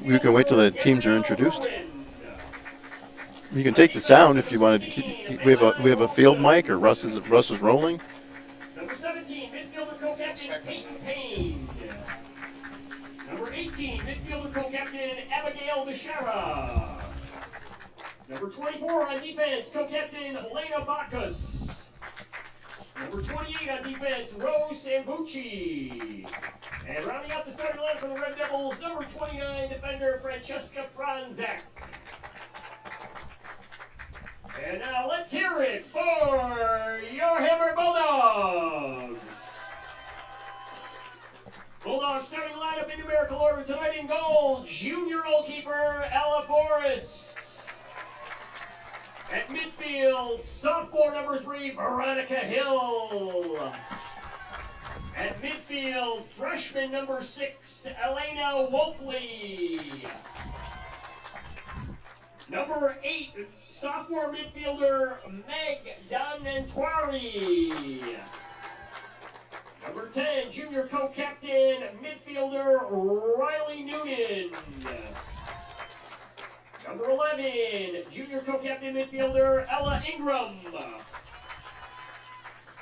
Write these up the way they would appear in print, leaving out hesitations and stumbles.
You can wait till the teams are introduced. You can take the sound if you wanted to keep. We have a field mic, or Russ is rolling. Number 17, midfielder co-captain Peyton Payne. Number 18, midfielder co-captain Abigail Bishara. Number 24 on defense, co-captain Elena Bacchus. Number 28 on defense, Rose Sambucci. And rounding out the starting line for the Red Devils, number 29 defender Francesca Franzak. And now let's hear it for your Hamburg Bulldogs. Bulldogs starting lineup in numerical order tonight in goal. Junior goalkeeper Ella Forrest. At midfield, sophomore number 3 Veronica Hill. At midfield, freshman number 6 Elena Wolfley. Number 8, sophomore midfielder Meg Donantwari. Number 10, junior co-captain midfielder Riley Noonan. Number 11, junior co-captain midfielder Ella Ingram.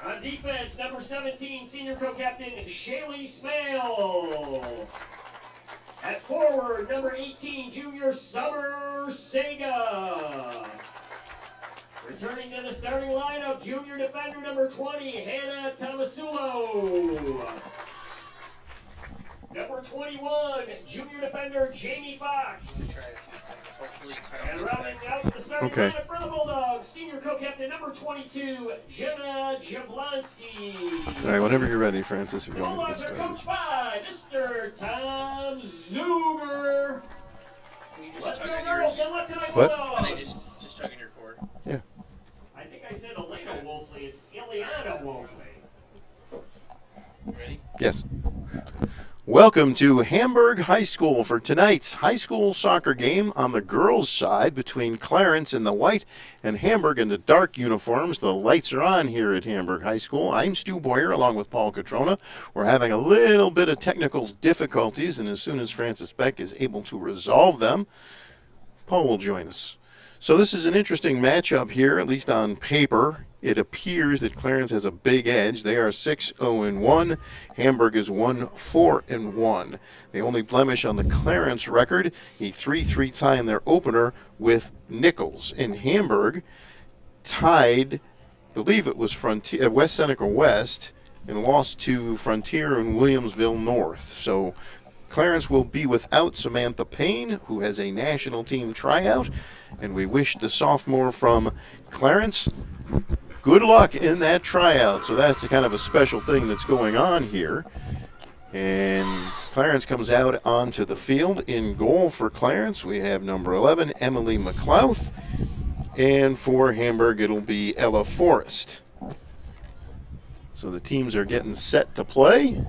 On defense, number 17, senior co-captain Shaylee Smale. At forward, number 18, junior Summer Sega. Returning to the starting lineup, junior defender number 20, Hannah Tomasulo. Number 21, junior defender Jamie Fox. And rounding out the starting lineup for the Bulldogs, senior co-captain number 22, Jenna Jablonski. All right, whenever you're ready, Francis, The Bulldogs are coached by Mr. Tom Zuber. Let's go, girls. Good luck tonight, Bulldogs. And they just chugging your cord. Yeah. I think I said Elena Wolfley. It's Ileana Wolfley. Ready? Yes. Welcome to Hamburg High School for tonight's high school soccer game on the girls' side between Clarence in the white and Hamburg in the dark uniforms. The lights are on here at Hamburg High School. I'm Stu Boyer along with Paul Catrona. We're having a little bit of technical difficulties, and as soon as Francis Beck is able to resolve them, Paul will join us. So this is an interesting matchup here, at least on paper. It appears that Clarence has a big edge. They are 6-0-1. Hamburg is 1-4-1. The only blemish on the Clarence record, a 3-3 tie in their opener with Nichols. In Hamburg, tied, I believe it was Frontier, West Seneca West, and lost to Frontier and Williamsville North. So Clarence will be without Samantha Payne, who has a national team tryout, and we wish the sophomore from Clarence good luck in that tryout. So that's the kind of a special thing that's going on here. And Clarence comes out onto the field. In goal for Clarence, we have number 11, Emily McLeod. And for Hamburg, it'll be Ella Forrest. So the teams are getting set to play.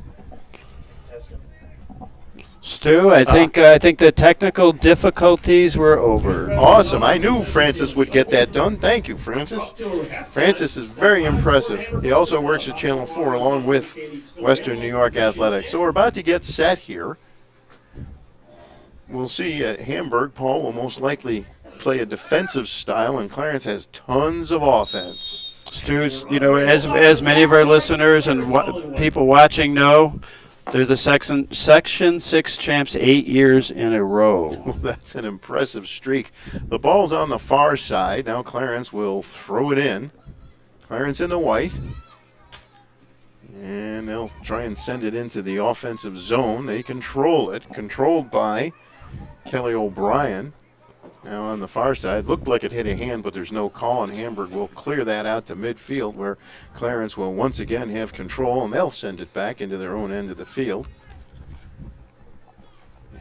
Stu, I think the technical difficulties were over. Awesome. I knew Francis would get that done. Thank you, Francis. Francis is very impressive. He also works at Channel 4 along with Western New York Athletics. So we're about to get set here. We'll see at Hamburg. Paul will most likely play a defensive style, and Clarence has tons of offense. Stu's, as many of our listeners and people watching know, they're the Section 6 champs 8 years in a row. Well, that's an impressive streak. The ball's on the far side. Now Clarence will throw it in. Clarence in the white. And they'll try and send it into the offensive zone. They control it. Controlled by Kelly O'Brien. Now on the far side, looked like it hit a hand, but there's no call, and Hamburg will clear that out to midfield, where Clarence will once again have control, and they'll send it back into their own end of the field.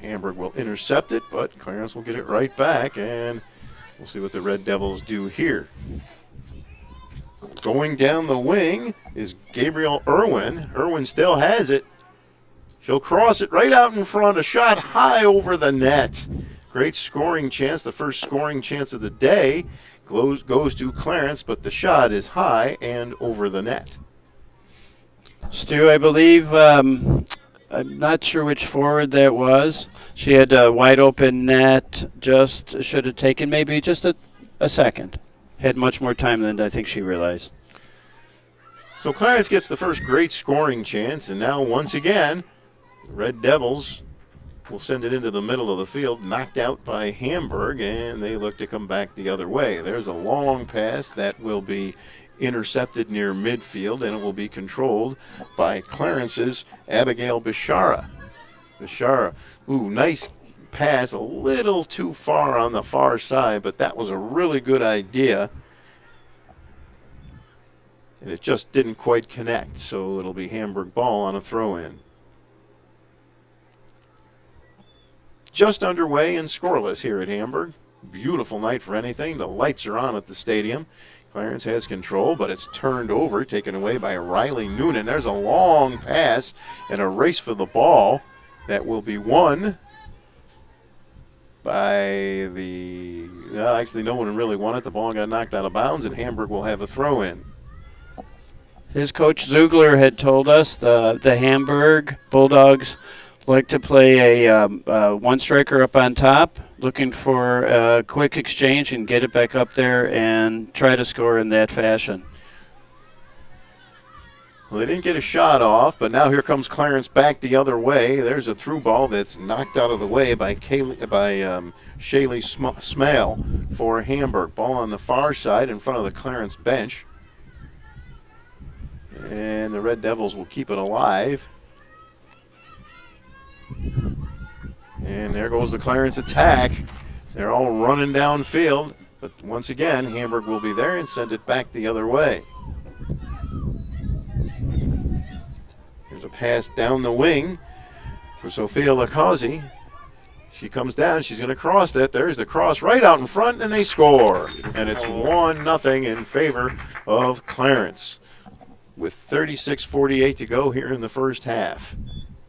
Hamburg will intercept it, but Clarence will get it right back, and we'll see what the Red Devils do here. Going down the wing is Gabriel Irwin. Irwin still has it. She'll cross it right out in front, a shot high over the net. Great scoring chance, the first scoring chance of the day goes to Clarence, but the shot is high and over the net. Stu, I believe I'm not sure which forward that was. She had a wide open net. Just should have taken maybe just a second. Had much more time than I think she realized. So Clarence gets the first great scoring chance, and now once again, the Red Devils will send it into the middle of the field, knocked out by Hamburg, and they look to come back the other way. There's a long pass that will be intercepted near midfield, and it will be controlled by Clarence's Abigail Bishara. Ooh, nice pass, a little too far on the far side, but that was a really good idea. And it just didn't quite connect, so it'll be Hamburg ball on a throw-in. Just underway and scoreless here at Hamburg. Beautiful night for anything. The lights are on at the stadium. Clarence has control, but it's turned over, taken away by Riley Noonan. There's a long pass and a race for the ball that will be won by the... actually, no one really won it. The ball got knocked out of bounds, and Hamburg will have a throw-in. His coach Zugler had told us the Hamburg Bulldogs like to play a one striker up on top, looking for a quick exchange and get it back up there and try to score in that fashion. Well, they didn't get a shot off, but now here comes Clarence back the other way. There's a through ball that's knocked out of the way by Shaylee Smale for Hamburg. Ball on the far side in front of the Clarence bench. And the Red Devils will keep it alive. And there goes the Clarence attack. They're all running downfield. But once again, Hamburg will be there and send it back the other way. There's a pass down the wing for Sophia Lacazzi. She comes down. She's going to cross that. There's the cross right out in front, and they score. And it's 1-0 in favor of Clarence, with 36:48 to go here in the first half.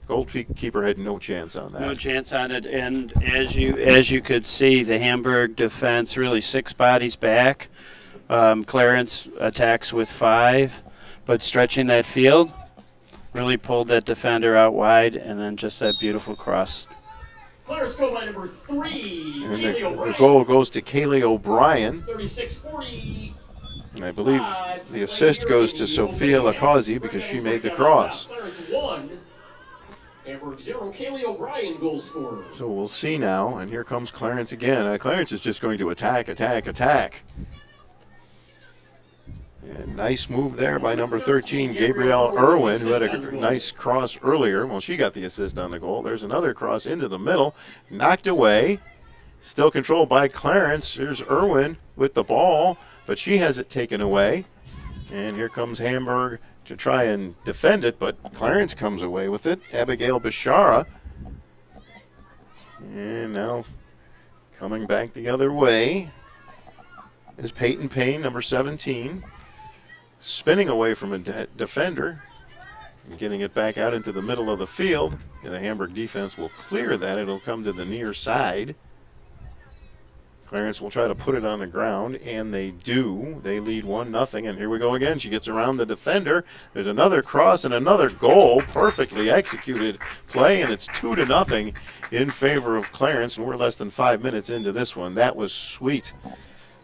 Goalkeeper had no chance on that. No chance on it, and as you could see, the Hamburg defense really 6 bodies back. Clarence attacks with 5, but stretching that field really pulled that defender out wide, and then just that beautiful cross. Clarence goal by number 3, And Kaylee O'Brien. the goal goes to Kaylee O'Brien. 36-40. And I believe the assist goes to Sophia Lacazzi because she made the cross. Clarence 1, Hamburg 0, Kaylee O'Brien goal scorer. So we'll see now, and here comes Clarence again. Clarence is just going to attack. And nice move there by number 13, Gabrielle Irwin, who had a nice cross earlier. Well, she got the assist on the goal. There's another cross into the middle, knocked away. Still controlled by Clarence. Here's Irwin with the ball, but she has it taken away. And here comes Hamburg to try and defend it, but Clarence comes away with it. Abigail Bishara. And now coming back the other way is Peyton Payne, number 17. Spinning away from a defender and getting it back out into the middle of the field. And the Hamburg defense will clear that. It'll come to the near side. Clarence will try to put it on the ground, and they do. They lead 1-0, and here we go again. She gets around the defender. There's another cross and another goal. Perfectly executed play, and it's 2-0 in favor of Clarence, and we're less than 5 minutes into this one. That was sweet.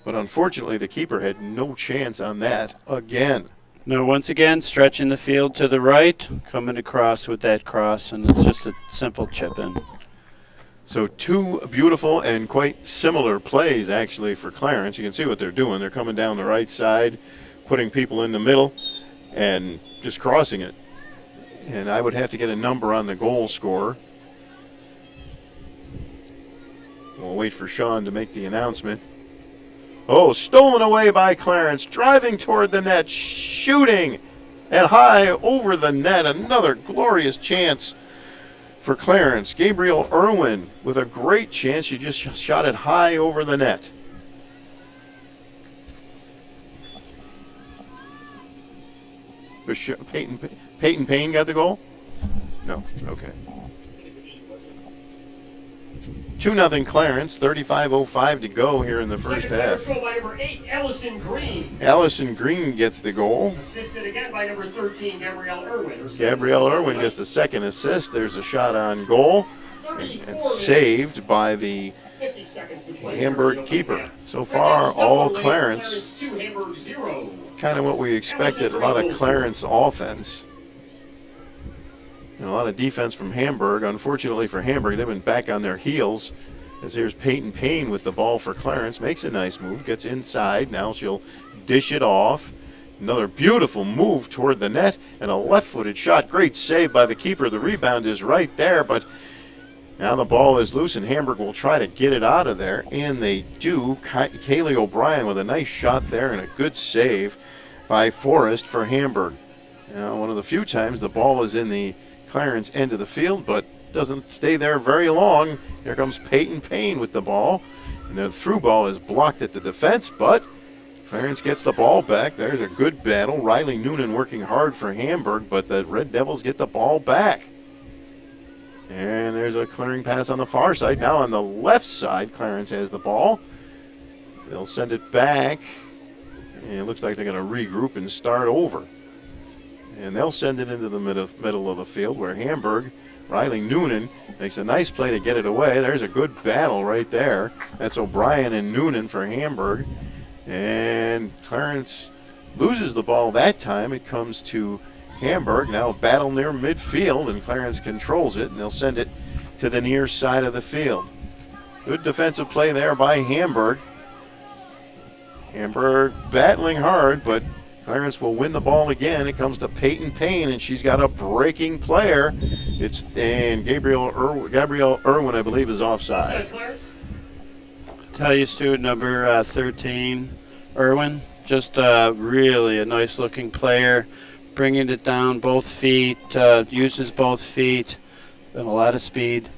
But unfortunately, the keeper had no chance on that again. No, once again, stretching the field to the right, coming across with that cross, and it's just a simple chip in. So 2 beautiful and quite similar plays, actually, for Clarence. You can see what they're doing. They're coming down the right side, putting people in the middle, and just crossing it. And I would have to get a number on the goal scorer. We'll wait for Sean to make the announcement. Oh, stolen away by Clarence, driving toward the net, shooting and high over the net. Another glorious chance for Clarence. Gabriel Irwin with a great chance. She just shot it high over the net. Peyton Payne got the goal? No, okay. 2-0 Clarence, 35:05 to go here in the first Second half. throw by number 8, Ellison Green. Allison Green gets the goal. Assisted again by number 13, Gabrielle Irwin. Gabrielle Irwin gets the second assist. There's a shot on goal. 34 And saved by the 50 seconds to play. Hamburg keeper. So far, all Clarence. Clarence 2, Hamburg 0. Kind of what we expected. A lot of Clarence offense. And a lot of defense from Hamburg. Unfortunately for Hamburg, they've been back on their heels. As here's Peyton Payne with the ball for Clarence. Makes a nice move. Gets inside. Now she'll dish it off. Another beautiful move toward the net. And a left-footed shot. Great save by the keeper. The rebound is right there. But now the ball is loose, and Hamburg will try to get it out of there. And they do. Kaylee O'Brien with a nice shot there and a good save by Forrest for Hamburg. Now, one of the few times the ball is in the Clarence end of the field, but doesn't stay there very long. Here comes Peyton Payne with the ball. And the through ball is blocked at the defense, but Clarence gets the ball back. There's a good battle. Riley Noonan working hard for Hamburg, but the Red Devils get the ball back. And there's a clearing pass on the far side. Now on the left side, Clarence has the ball. They'll send it back. And it looks like they're going to regroup and start over. And they'll send it into the middle of the field where Hamburg, Riley Noonan, makes a nice play to get it away. There's a good battle right there. That's O'Brien and Noonan for Hamburg. And Clarence loses the ball that time. It comes to Hamburg. Now a battle near midfield, and Clarence controls it, and they'll send it to the near side of the field. Good defensive play there by Hamburg. Hamburg battling hard, but Clarence will win the ball again. It comes to Peyton Payne, and she's got a breaking player. And Gabrielle Irwin, I believe, is offside. Tell you, Stu, number 13, Irwin. Just really a nice-looking player, bringing it down both feet, uses both feet, and a lot of speed.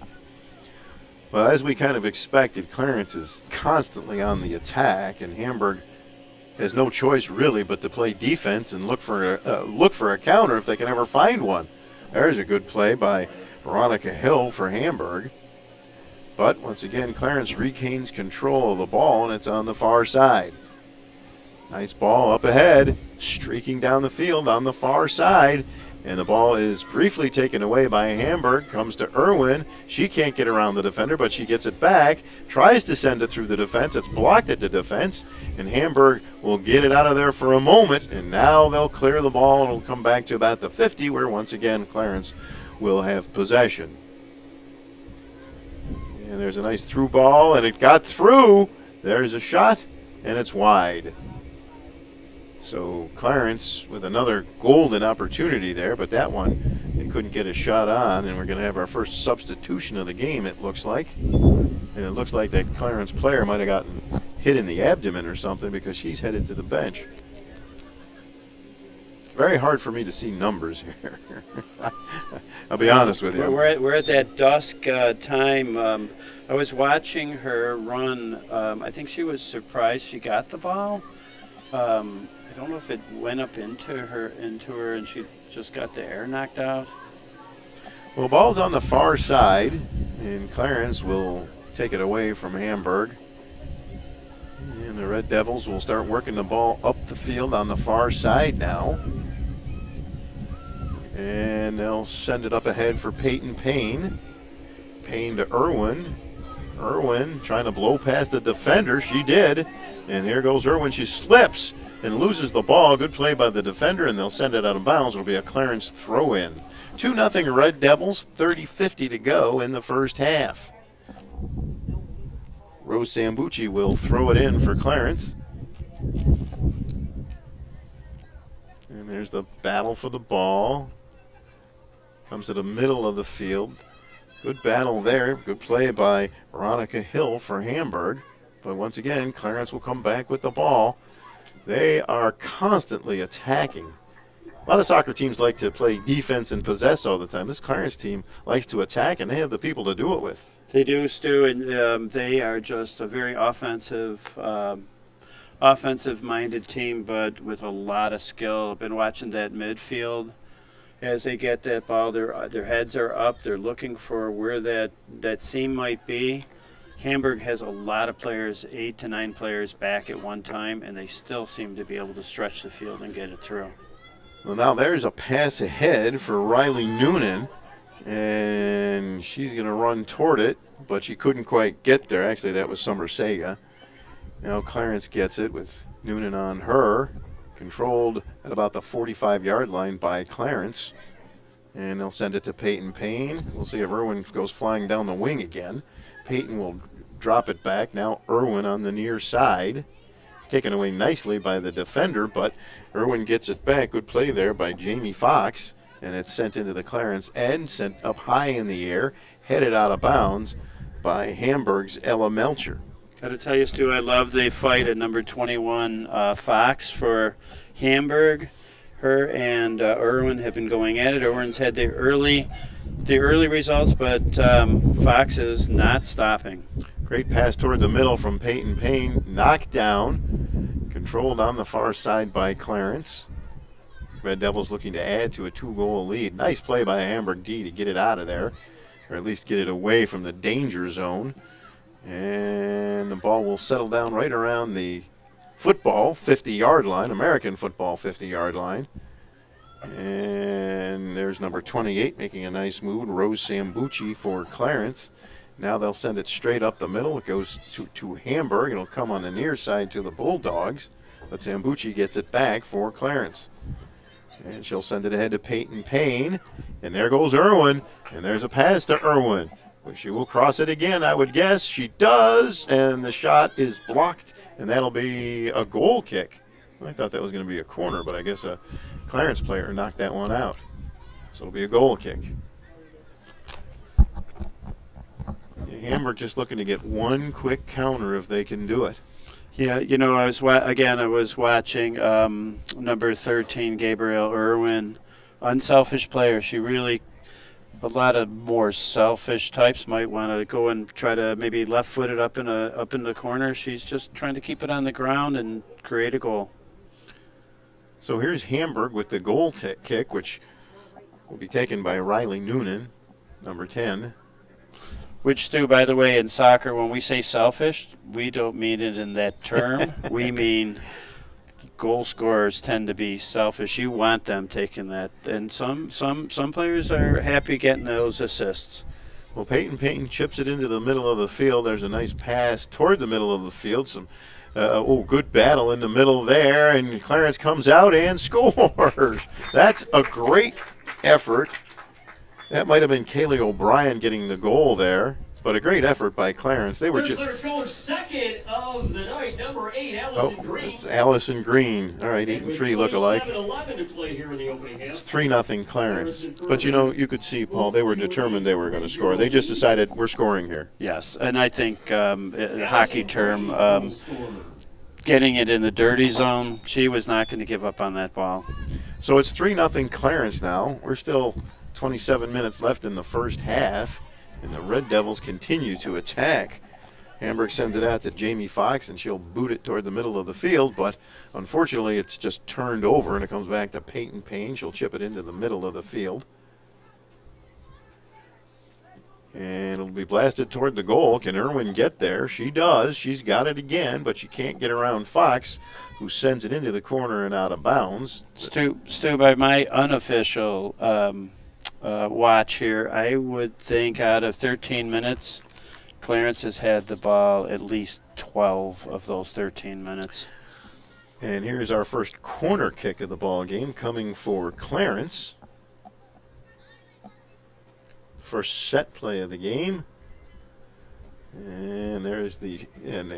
Well, as we kind of expected, Clarence is constantly on the attack, and Hamburg has no choice really but to play defense and look for a counter if they can ever find one. There's a good play by Veronica Hill for Hamburg. But once again, Clarence regains control of the ball, and it's on the far side. Nice ball up ahead, streaking down the field on the far side. And the ball is briefly taken away by Hamburg. Comes to Irwin. She can't get around the defender, but she gets it back. Tries to send it through the defense. It's blocked at the defense. And Hamburg will get it out of there for a moment. And now they'll clear the ball, and it'll come back to about the 50, where once again Clarence will have possession. And there's a nice through ball, and it got through. There's a shot, and it's wide. So Clarence with another golden opportunity there, but that one they couldn't get a shot on, and we're going to have our first substitution of the game, it looks like. And it looks like that Clarence player might have gotten hit in the abdomen or something, because she's headed to the bench. It's very hard for me to see numbers here. I'll be honest with you. We're at that dusk time. I was watching her run. I think she was surprised she got the ball. I don't know if it went up into her, and she just got the air knocked out. Well, ball's on the far side, and Clarence will take it away from Hamburg. And the Red Devils will start working the ball up the field on the far side now. And they'll send it up ahead for Peyton Payne. Payne to Irwin. Irwin trying to blow past the defender. She did. And here goes Irwin. She slips and loses the ball. Good play by the defender, and they'll send it out of bounds. It'll be a Clarence throw-in. 2-0 Red Devils, 30:50 to go in the first half. Rose Sambucci will throw it in for Clarence. And there's the battle for the ball. Comes to the middle of the field. Good battle there. Good play by Veronica Hill for Hamburg. But once again, Clarence will come back with the ball. They are constantly attacking. A lot of soccer teams like to play defense and possess all the time. This Clarence team likes to attack, and they have the people to do it with. They do, Stu, and they are just a very offensive-minded team, but with a lot of skill. I've been watching that midfield, as they get that ball, their heads are up. They're looking for where that seam might be. Hamburg has a lot of players, 8 to 9 players back at one time, and they still seem to be able to stretch the field and get it through. Well, now there's a pass ahead for Riley Noonan, and she's going to run toward it, but she couldn't quite get there. Actually, that was SummerSAA. Now Clarence gets it with Noonan on her, controlled at about the 45-yard line by Clarence. And they'll send it to Peyton Payne. We'll see if Irwin goes flying down the wing again. Peyton will drop it back. Now Irwin on the near side. Taken away nicely by the defender, but Irwin gets it back. Good play there by Jamie Fox. And it's sent into the Clarence end, sent up high in the air, headed out of bounds by Hamburg's Ella Melcher. Got to tell you, Stu, I love the fight at number 21, Fox for Hamburg. Her and Irwin have been going at it. Irwin's had the early results, but Fox is not stopping. Great pass toward the middle from Peyton Payne. Knocked down. Controlled on the far side by Clarence. Red Devils looking to add to a 2-goal lead. Nice play by Hamburg D to get it out of there, or at least get it away from the danger zone. And the ball will settle down right around the football 50-yard line, American football 50-yard line. And there's number 28 making a nice move, Rose Sambucci for Clarence. Now they'll send it straight up the middle. It goes to Hamburg. It'll come on the near side to the Bulldogs, but Sambucci gets it back for Clarence. And she'll send it ahead to Peyton Payne. And there goes Irwin. And there's a pass to Irwin. She will cross it again, I would guess. She does. And the shot is blocked. And that'll be a goal kick. I thought that was going to be a corner, but I guess a Clarence player knocked that one out. So it'll be a goal kick. Hamburg just looking to get one quick counter if they can do it. Yeah, you know, I was watching number 13, Gabrielle Irwin, unselfish player. She really, a lot of more selfish types might want to go and try to maybe left-footed up in the corner. She's just trying to keep it on the ground and create a goal. So here's Hamburg with the goal kick, which will be taken by Riley Noonan, number 10. Which, Stu, by the way, in soccer, when we say selfish, we don't mean it in that term. We mean goal scorers tend to be selfish. You want them taking that. And some players are happy getting those assists. Well, Peyton Payne chips it into the middle of the field. There's a nice pass toward the middle of the field. Some good battle in the middle there. And Clarence comes out and scores. That's a great effort. That might have been Kaylee O'Brien getting the goal there, but a great effort by Clarence. They were just. Clarence goal second of the night, number 8, Allison Green. It's Allison Green. All right, 8 and 3 look alike. 7-11 to play here in the opening half. It's 3-0 Clarence. But you know, you could see, Paul, they were determined they were going to score. They just decided we're scoring here. Yes, and I think hockey term, getting it in the dirty zone, she was not going to give up on that ball. So it's 3-0 Clarence now. We're still 27 minutes left in the first half, and the Red Devils continue to attack. Hamburg sends it out to Jamie Fox, and she'll boot it toward the middle of the field, but unfortunately it's just turned over, and it comes back to Peyton Payne. She'll chip it into the middle of the field. And it'll be blasted toward the goal. Can Irwin get there? She does. She's got it again, but she can't get around Fox, who sends it into the corner and out of bounds. Stu, by my unofficial watch here, I would think out of 13 minutes, Clarence has had the ball at least 12 of those 13 minutes. And here's our first corner kick of the ball game coming for Clarence. First set play of the game. And there's and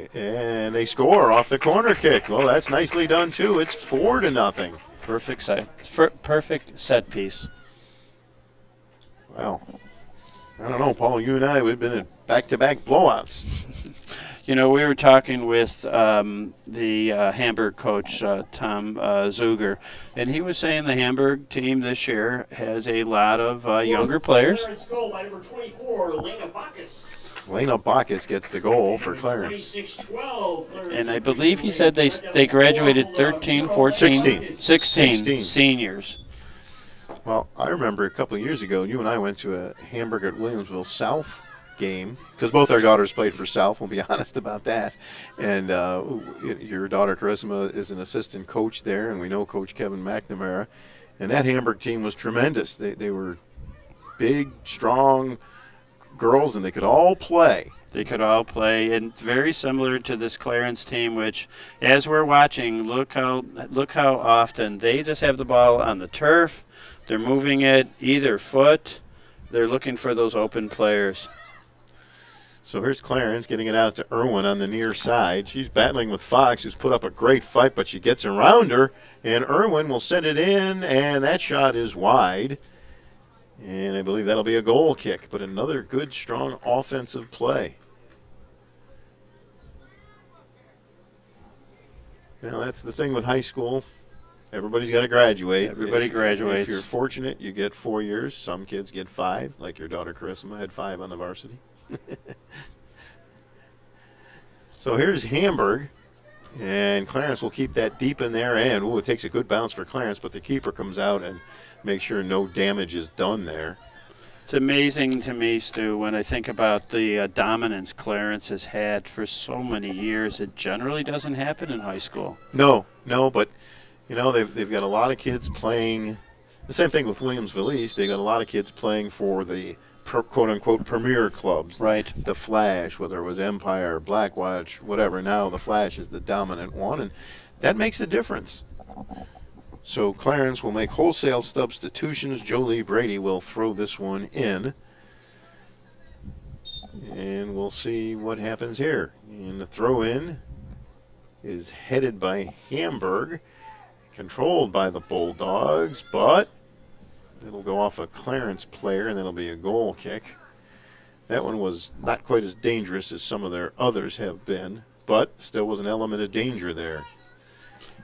they score off the corner kick. Well, that's nicely done too. It's 4-0. Perfect set piece. Wow. I don't know, Paul, you and I, we've been in back-to-back blowouts. You know, we were talking with the Hamburg coach, Tom Zuger, and he was saying the Hamburg team this year has a lot of younger players. Clarence goal by number 24, Lena Bacchus. Lena Bacchus gets the goal for Clarence. 26-12. And I believe he said they graduated 13, 14, 16 seniors. Well, I remember a couple of years ago, you and I went to a Hamburg at Williamsville South game because both our daughters played for South. We'll be honest about that. And your daughter Carissima is an assistant coach there, and we know Coach Kevin McNamara. And that Hamburg team was tremendous. They were big, strong girls, and they could all play. They could all play, and very similar to this Clarence team, which, as we're watching, look how often they just have the ball on the turf. They're moving it either foot. They're looking for those open players. So here's Clarence getting it out to Irwin on the near side. She's battling with Fox, who's put up a great fight, but she gets around her, and Irwin will send it in, and that shot is wide. And I believe that'll be a goal kick, but another good, strong offensive play. Now, that's the thing with high school. Everybody's got to graduate. Everybody graduates. If you're fortunate, you get 4 years. Some kids get 5, like your daughter Carissima had 5 on the varsity. So here's Hamburg, and Clarence will keep that deep in there, and it takes a good bounce for Clarence, but the keeper comes out and makes sure no damage is done there. It's amazing to me, Stu, when I think about the dominance Clarence has had for so many years. It generally doesn't happen in high school. No, but you know they've got a lot of kids playing. The same thing with Williamsville East. They got a lot of kids playing for the quote-unquote premier clubs. Right. The Flash, whether it was Empire, Blackwatch, whatever. Now the Flash is the dominant one, and that makes a difference. So Clarence will make wholesale substitutions. Jolie Brady will throw this one in. And we'll see what happens here. And the throw-in is headed by Hamburg, controlled by the Bulldogs, but it'll go off a Clarence player, and that'll be a goal kick. That one was not quite as dangerous as some of their others have been, but still was an element of danger there.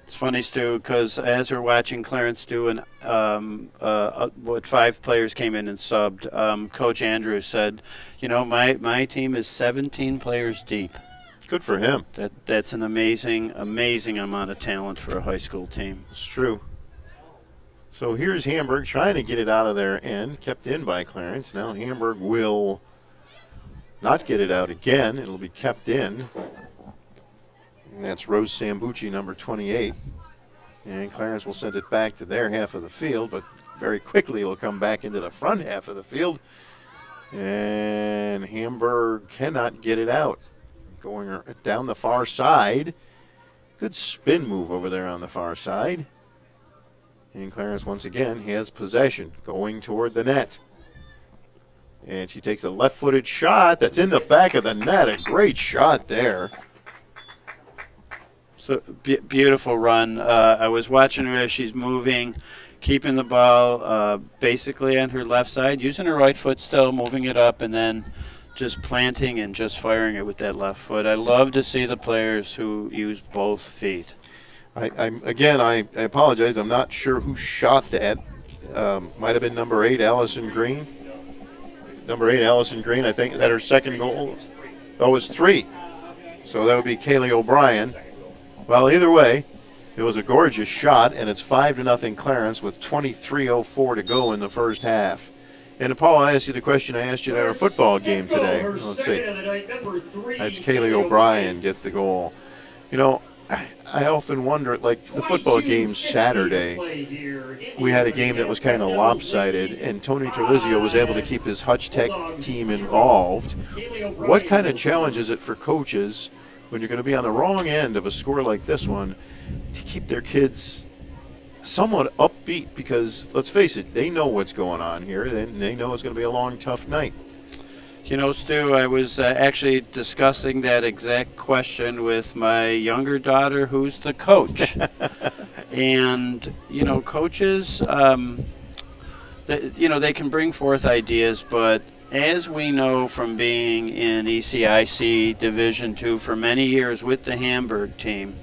It's funny, Stu, because as we're watching Clarence do what 5 players came in and subbed, Coach Andrews said, you know, my team is 17 players deep. Good for him. That's an amazing amount of talent for a high school team. It's true. So here's Hamburg trying to get it out of their end, kept in by Clarence. Now Hamburg will not get it out again. It'll be kept in. And that's Rose Sambucci, number 28. And Clarence will send it back to their half of the field, but very quickly it'll come back into the front half of the field. And Hamburg cannot get it out. Going down the far side. Good spin move over there on the far side. And Clarence once again has possession going toward the net. And she takes a left-footed shot that's in the back of the net. A great shot there. So beautiful run. I was watching her as she's moving, keeping the ball basically on her left side, using her right foot still, moving it up, and then just planting and just firing it with that left foot. I love to see the players who use both feet. I apologize. I'm not sure who shot that. Might have been number 8, Allison Green. Number 8, Allison Green. I think that her second goal. Oh, it was 3. So that would be Kaylee O'Brien. Well, either way, it was a gorgeous shot, and it's 5-0 Clarence with 23:04 to go in the first half. And Paul, I asked you the question I asked you at our football game today. Let's see. That's Kaylee O'Brien gets the goal. You know, I often wonder, like the football game Saturday, we had a game that was kind of lopsided, and Tony Terlizio was able to keep his Hutch Tech team involved. What kind of challenge is it for coaches when you're going to be on the wrong end of a score like this one to keep their kids somewhat upbeat? Because, let's face it, they know what's going on here. They know it's going to be a long, tough night. You know, Stu, I was actually discussing that exact question with my younger daughter, who's the coach. And, you know, coaches, they can bring forth ideas, but as we know from being in ECIC Division II for many years with the Hamburg team,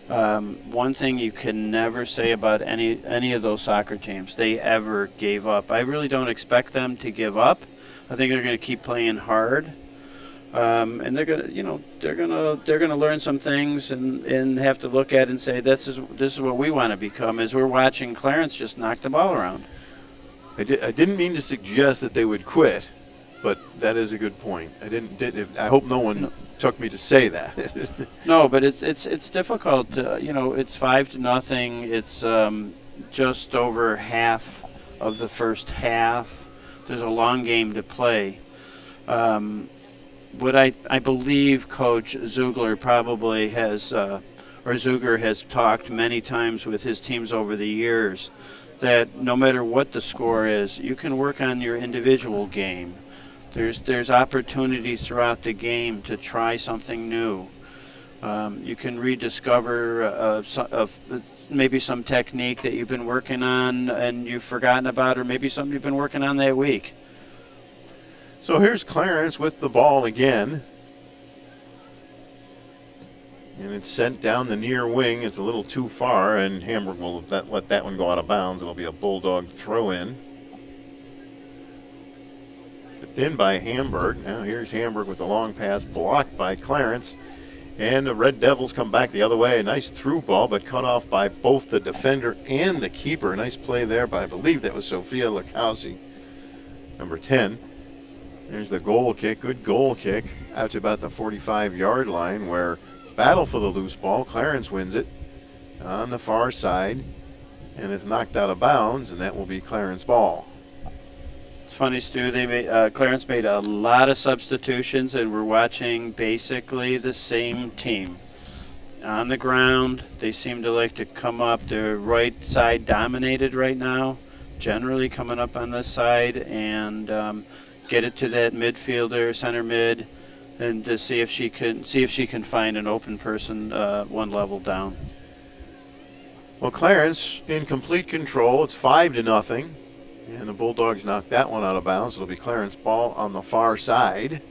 one thing you can never say about any of those soccer teams, they ever gave up. I really don't expect them to give up. I think they're going to keep playing hard, and they're gonna learn some things and have to look at it and say this is what we want to become. As we're watching Clarence just knock the ball around. I didn't mean to suggest that they would quit, but that is a good point. I hope no one took me to say that. No, but it's difficult. It's 5-0. It's just over half of the first half. There's a long game to play. What I believe Coach Ziegler probably has, or Zuger has talked many times with his teams over the years, that no matter what the score is, you can work on your individual game. There's opportunities throughout the game to try something new. You can rediscover maybe some technique that you've been working on and you've forgotten about, or maybe something you've been working on that week. So here's Clarence with the ball again. And it's sent down the near wing. It's a little too far, and Hamburg will let that one go out of bounds. It'll be a Bulldog throw-in. In by Hamburg. Now here's Hamburg with the long pass, blocked by Clarence. And the Red Devils come back the other way. A nice through ball, but cut off by both the defender and the keeper. Nice play there by, I believe that was Sophia Lakowski, number 10. There's the goal kick, good goal kick, out to about the 45-yard line where it's battle for the loose ball. Clarence wins it on the far side, and it's knocked out of bounds, and that will be Clarence ball. It's funny, Stu. Clarence made a lot of substitutions, and we're watching basically the same team. On the ground, they seem to like to come up. Their right side dominated right now, generally coming up on this side, and get it to that midfielder, center mid, and to see if she can find an open person one level down. Well, Clarence in complete control. It's 5-0. And the Bulldogs knocked that one out of bounds. It'll be Clarence ball on the far side.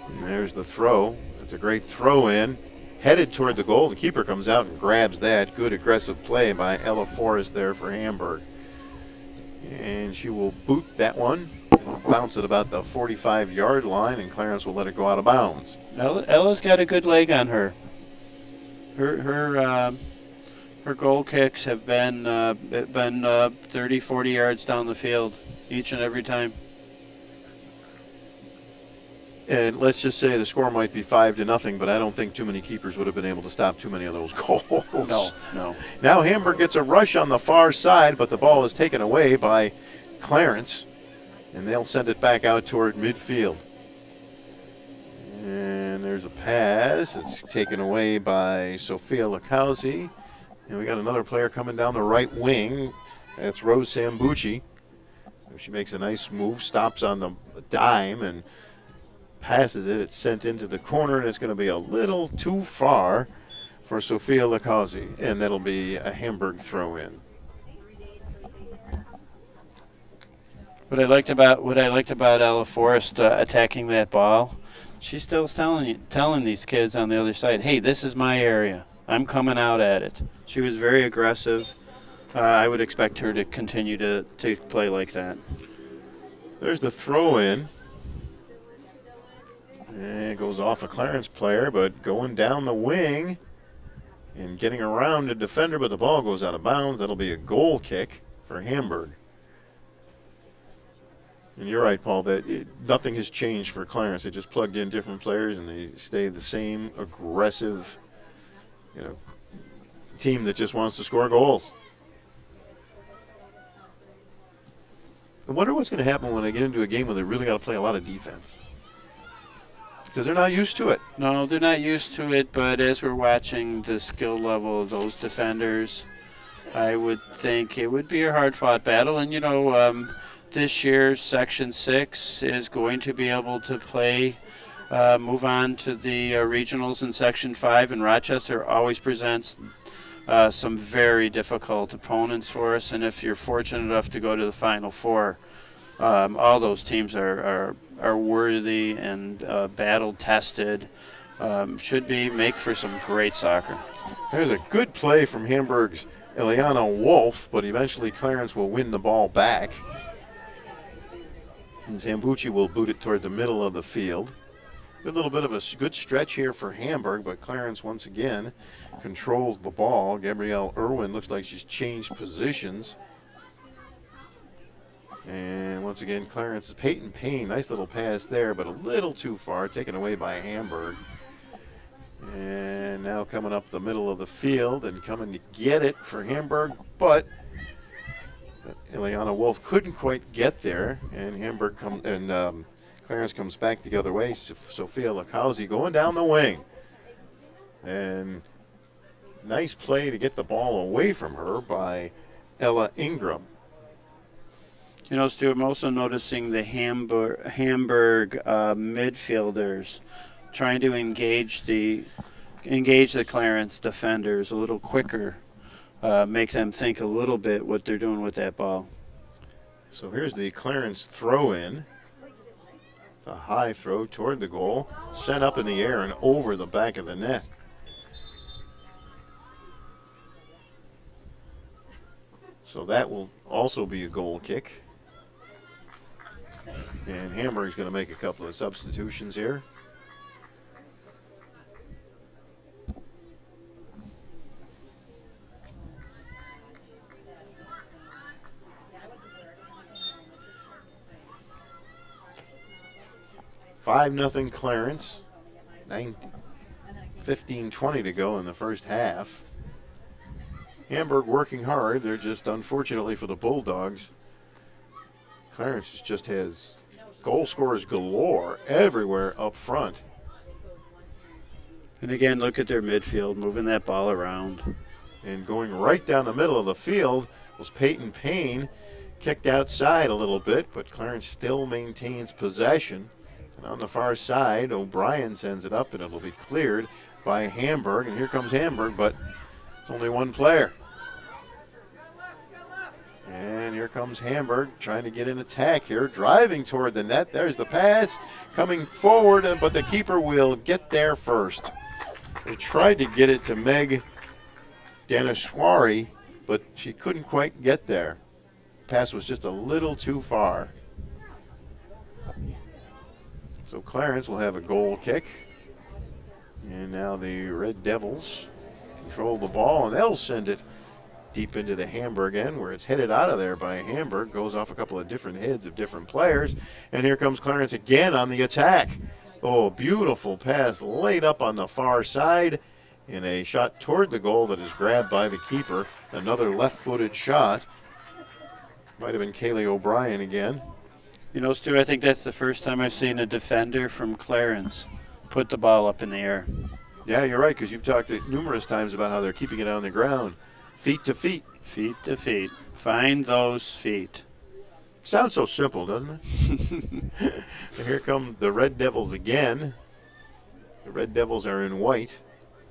And there's the throw. It's a great throw in. Headed toward the goal. The keeper comes out and grabs that. Good aggressive play by Ella Forrest there for Hamburg. And she will boot that one. It'll bounce at about the 45-yard line, and Clarence will let it go out of bounds. Ella's got a good leg on her. Her goal kicks have been 30, 40 yards down the field each and every time. And let's just say the score might be 5-0, but I don't think too many keepers would have been able to stop too many of those goals. No. Now Hamburg gets a rush on the far side, but the ball is taken away by Clarence, and they'll send it back out toward midfield. And there's a pass. It's taken away by Sophia Lakowski. And we got another player coming down the right wing. That's Rose Sambucci. She makes a nice move, stops on the dime, and passes it. It's sent into the corner, and it's going to be a little too far for Sophia Lakowski. And that'll be a Hamburg throw-in. What I liked about Ella Forrest attacking that ball, she's still telling these kids on the other side, hey, this is my area. I'm coming out at it. She was very aggressive. I would expect her to continue to play like that. There's the throw-in. And it goes off a Clarence player, but going down the wing and getting around the defender, but the ball goes out of bounds. That'll be a goal kick for Hamburg. And you're right, Paul, that nothing has changed for Clarence. They just plugged in different players, and they stay the same aggressive, team that just wants to score goals. I wonder what's going to happen when they get into a game where they really got to play a lot of defense. Because they're not used to it. No, they're not used to it, but as we're watching the skill level of those defenders, I would think it would be a hard-fought battle. And, this year's Section 6 is going to be able to move on to the regionals in Section 5, and Rochester always presents some very difficult opponents for us. And if you're fortunate enough to go to the Final Four, all those teams are worthy and battle-tested. Should make for some great soccer. There's a good play from Hamburg's Eliana Wolf, but eventually Clarence will win the ball back. And Zambucci will boot it toward the middle of the field. Good little bit of a good stretch here for Hamburg, but Clarence once again controls the ball. Gabrielle Irwin looks like she's changed positions. And once again, Clarence, Peyton Payne, nice little pass there, but a little too far, taken away by Hamburg. And now coming up the middle of the field and coming to get it for Hamburg, but Ileana Wolf couldn't quite get there, and Clarence comes back the other way. Sophia Lakowski going down the wing. And nice play to get the ball away from her by Ella Ingram. You know, Stu, I'm also noticing the Hamburg midfielders trying to engage the Clarence defenders a little quicker, make them think a little bit what they're doing with that ball. So here's the Clarence throw-in. It's a high throw toward the goal, sent up in the air and over the back of the net. So that will also be a goal kick. And Hamburg's going to make a couple of substitutions here. $5-0 Clarence. 15-20 to go in the first half. Hamburg working hard. They're just, unfortunately for the Bulldogs, Clarence just has goal scorers galore everywhere up front. And again, look at their midfield, moving that ball around. And going right down the middle of the field was Peyton Payne. Kicked outside a little bit, but Clarence still maintains possession. And on the far side, O'Brien sends it up, and it'll be cleared by Hamburg. And here comes Hamburg, but it's only one player. And here comes Hamburg trying to get an attack here, driving toward the net. There's the pass coming forward, but the keeper will get there first. They tried to get it to Meg Danishwari, but she couldn't quite get there. Pass was just a little too far. So Clarence will have a goal kick. And now the Red Devils control the ball, and they'll send it deep into the Hamburg end, where it's headed out of there by Hamburg. Goes off a couple of different heads of different players. And here comes Clarence again on the attack. Oh, beautiful pass laid up on the far side. And a shot toward the goal that is grabbed by the keeper. Another left-footed shot. Might have been Kaylee O'Brien again. You know, Stu, I think that's the first time I've seen a defender from Clarence put the ball up in the air. Yeah, you're right, because you've talked numerous times about how they're keeping it on the ground. Feet to feet. Feet to feet. Find those feet. Sounds so simple, doesn't it? And here come the Red Devils again. The Red Devils are in white.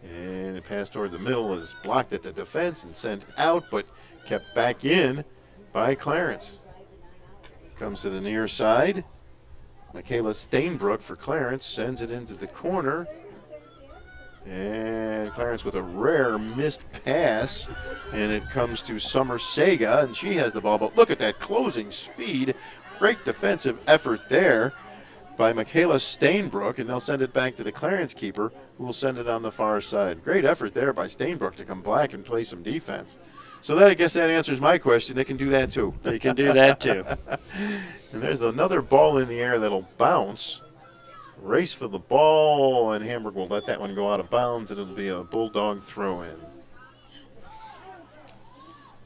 And the pass toward the middle is blocked at the defense and sent out, but kept back in by Clarence. Comes to the near side. Michaela Stainbrook for Clarence sends it into the corner. And Clarence with a rare missed pass. And it comes to Summer Sega, and she has the ball. But look at that closing speed. Great defensive effort there by Michaela Stainbrook. And they'll send it back to the Clarence keeper, who will send it on the far side. Great effort there by Stainbrook to come back and play some defense. So that, I guess that answers my question. They can do that too. They can do that too. And there's another ball in the air that'll bounce. Race for the ball, and Hamburg will let that one go out of bounds, and it'll be a Bulldog throw-in.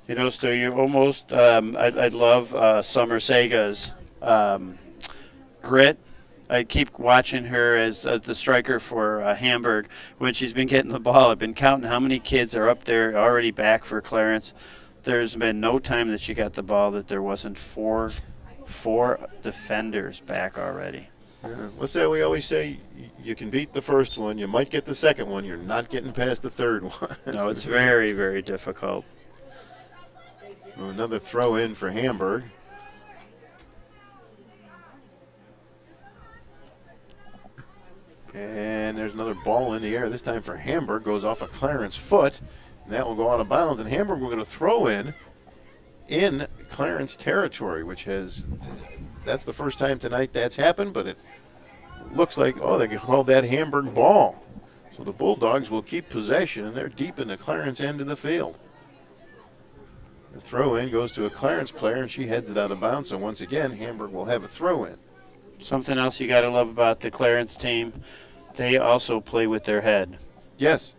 You know, Stu, you almost, I'd love Summer Sega's grit. I keep watching her as the striker for Hamburg. When she's been getting the ball, I've been counting how many kids are up there already back for Clarence. There's been no time that she got the ball that there wasn't four defenders back already. What's that we always say? You can beat the first one. You might get the second one. You're not getting past the third one. No, it's very, very difficult. Well, another throw in for Hamburg. And there's another ball in the air, this time for Hamburg. Goes off a Clarence foot, and that will go out of bounds. And Hamburg will get a throw in Clarence territory, which has, that's the first time tonight that's happened, but it looks like, oh, they called that Hamburg ball. So the Bulldogs will keep possession, and they're deep in the Clarence end of the field. The throw-in goes to a Clarence player, and she heads it out of bounds. So once again, Hamburg will have a throw-in. Something else you got to love about the Clarence team, they also play with their head. Yes,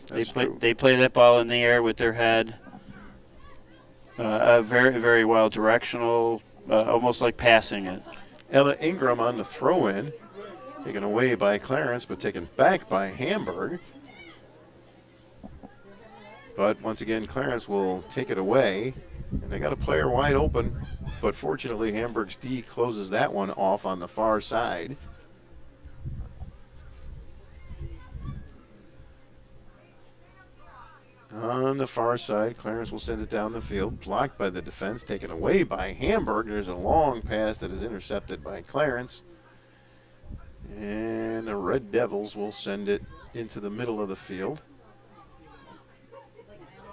They that's play. true. They play that ball in the air with their head. Very, very well directional, almost like passing it. Ella Ingram on the throw-in, taken away by Clarence, but taken back by Hamburg. But once again, Clarence will take it away, and they got a player wide open. But fortunately, Hamburg's D closes that one off on the far side. On the far side, Clarence will send it down the field, blocked by the defense, taken away by Hamburg. There's a long pass that is intercepted by Clarence. And the Red Devils will send it into the middle of the field.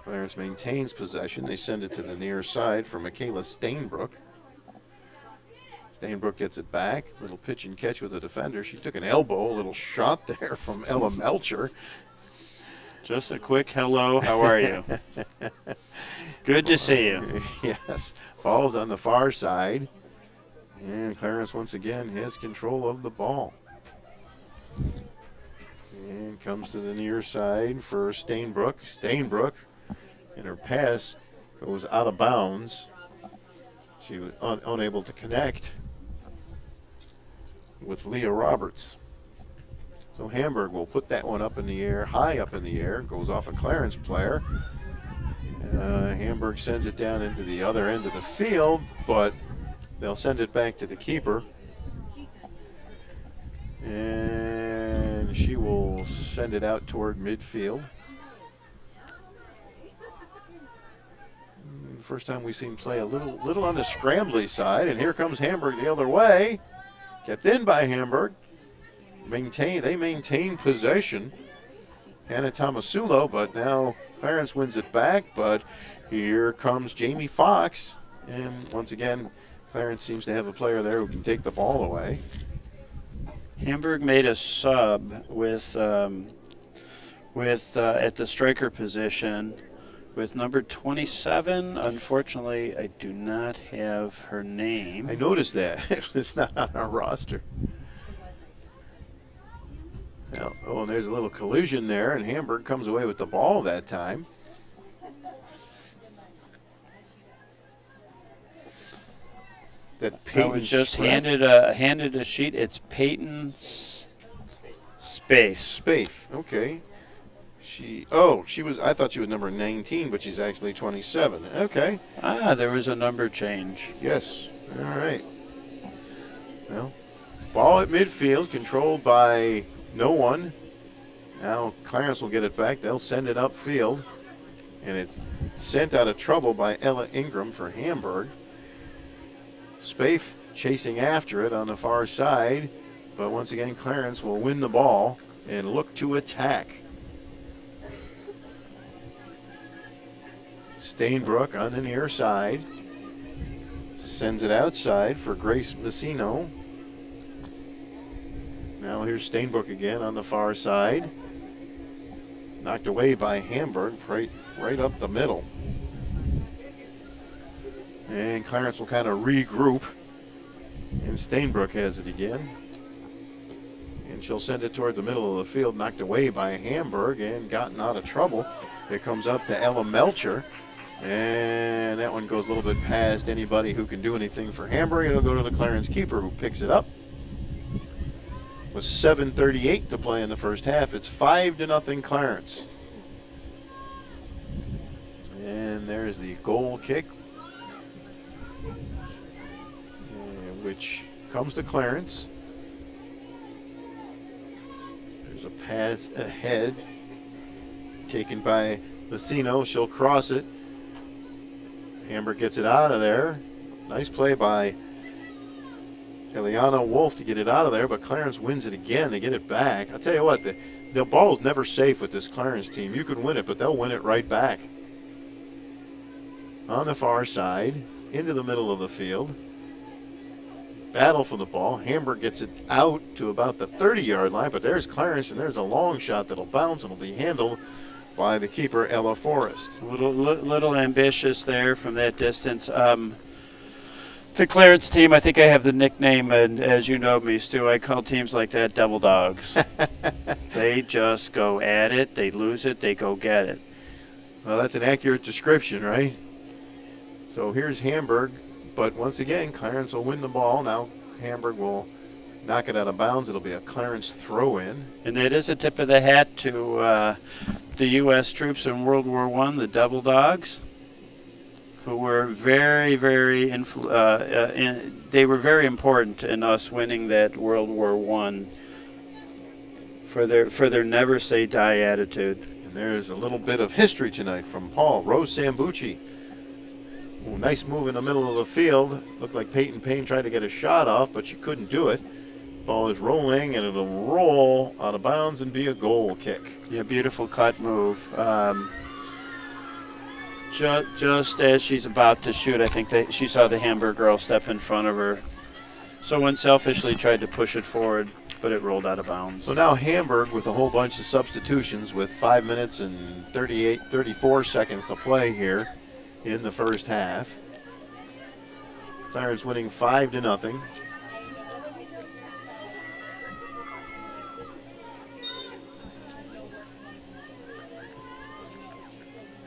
Clarence maintains possession. They send it to the near side for Michaela Stainbrook. Stainbrook gets it back. Little pitch and catch with the defender. She took an elbow, a little shot there from Ella Melcher. Just a quick hello, how are you? Good to see you. Yes, ball's on the far side. And Clarence once again has control of the ball. And comes to the near side for Stainbrook. Stainbrook, and her pass goes out of bounds. She was unable to connect with Leah Roberts. So Hamburg will put that one up in the air, high up in the air, goes off a Clarence player. Hamburg sends it down into the other end of the field, but they'll send it back to the keeper. And she will send it out toward midfield. First time we've seen play a little on the scrambly side, and here comes Hamburg the other way. Kept in by Hamburg. They maintain possession. Hannah Tomasulo, but now Clarence wins it back, but here comes Jamie Fox. And once again, Clarence seems to have a player there who can take the ball away. Hamburg made a sub with at the striker position with number 27. Unfortunately, I do not have her name. I noticed that. It's not on our roster. Oh, and there's a little collision there, and Hamburg comes away with the ball that time. That Peyton I was just Schreff- handed a sheet. It's Peyton Space. Spaith. Okay. She was. I thought she was number 19, but she's actually 27. Okay. There was a number change. Yes. All right. Well, ball at midfield, controlled by no one. Now Clarence will get it back. They'll send it upfield, and it's sent out of trouble by Ella Ingram for Hamburg. Spaith chasing after it on the far side, but once again Clarence will win the ball and look to attack. Stainbrook on the near side sends it outside for Grace Messino. Now here's Stainbrook again on the far side. Knocked away by Hamburg, right up the middle. And Clarence will kind of regroup. And Stainbrook has it again. And she'll send it toward the middle of the field, knocked away by Hamburg and gotten out of trouble. It comes up to Ella Melcher. And that one goes a little bit past anybody who can do anything for Hamburg. It'll go to the Clarence keeper who picks it up. With 7:38 to play in the first half, it's 5-0 Clarence. And there's the goal kick, which comes to Clarence. There's a pass ahead, taken by Messino. She'll cross it. Hamburg gets it out of there. Nice play by Eliana Wolf to get it out of there, but Clarence wins it again. They get it back. I'll tell you what, the ball's never safe with this Clarence team. You can win it, but they'll win it right back. On the far side, into the middle of the field. battle for the ball. Hamburg gets it out to about the 30-yard line, but there's Clarence, and there's a long shot that'll bounce and will be handled by the keeper, Ella Forrest. Little ambitious there from that distance. The Clarence team, I think I have the nickname, and as you know me, Stu, I call teams like that devil dogs. They just go at it, they lose it, they go get it. Well, that's an accurate description, right? So here's Hamburg, but once again, Clarence will win the ball. Now Hamburg will knock it out of bounds. It'll be a Clarence throw-in. And that is a tip of the hat to the U.S. troops in World War I, the devil dogs, who were very, very they were very important in us winning that World War I for their never say die attitude. And there's a little bit of history tonight from Paul. Rose Sambucci. Ooh, nice move in the middle of the field. Looked like Peyton Payne tried to get a shot off, but she couldn't do it. Ball is rolling, and it'll roll out of bounds and be a goal kick. Yeah, beautiful cut move. Just as she's about to shoot, I think that she saw the Hamburg girl step in front of her. So unselfishly tried to push it forward, but it rolled out of bounds. So now Hamburg with a whole bunch of substitutions with 5 minutes and 34 seconds to play here in the first half. Clarence winning 5-0.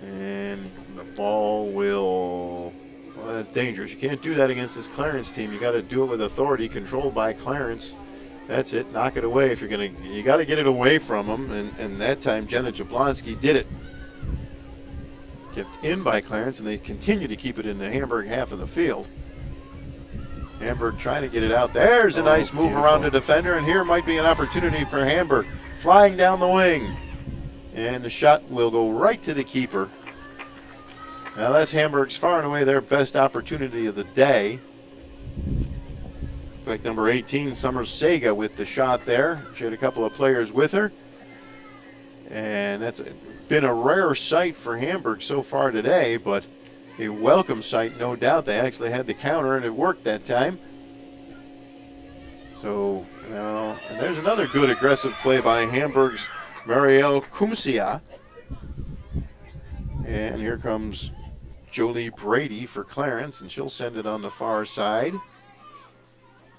And the ball will, well, that's dangerous. You can't do that against this Clarence team. You got to do it with authority, controlled by Clarence. That's it. Knock it away if you're going to. You got to get it away from them. And that time, Jenna Jablonski did it. Kept in by Clarence, and they continue to keep it in the Hamburg half of the field. Hamburg trying to get it out. There's a nice move around the defender, and here might be an opportunity for Hamburg. Flying down the wing. And the shot will go right to the keeper. Now that's Hamburg's far and away their best opportunity of the day. Like number 18, Summer Sega with the shot there. She had a couple of players with her. And that's been a rare sight for Hamburg so far today, but a welcome sight, no doubt. They actually had the counter, and it worked that time. So, and there's another good aggressive play by Hamburg's Marielle Kumsia. And here comes Jolie Brady for Clarence, and she'll send it on the far side.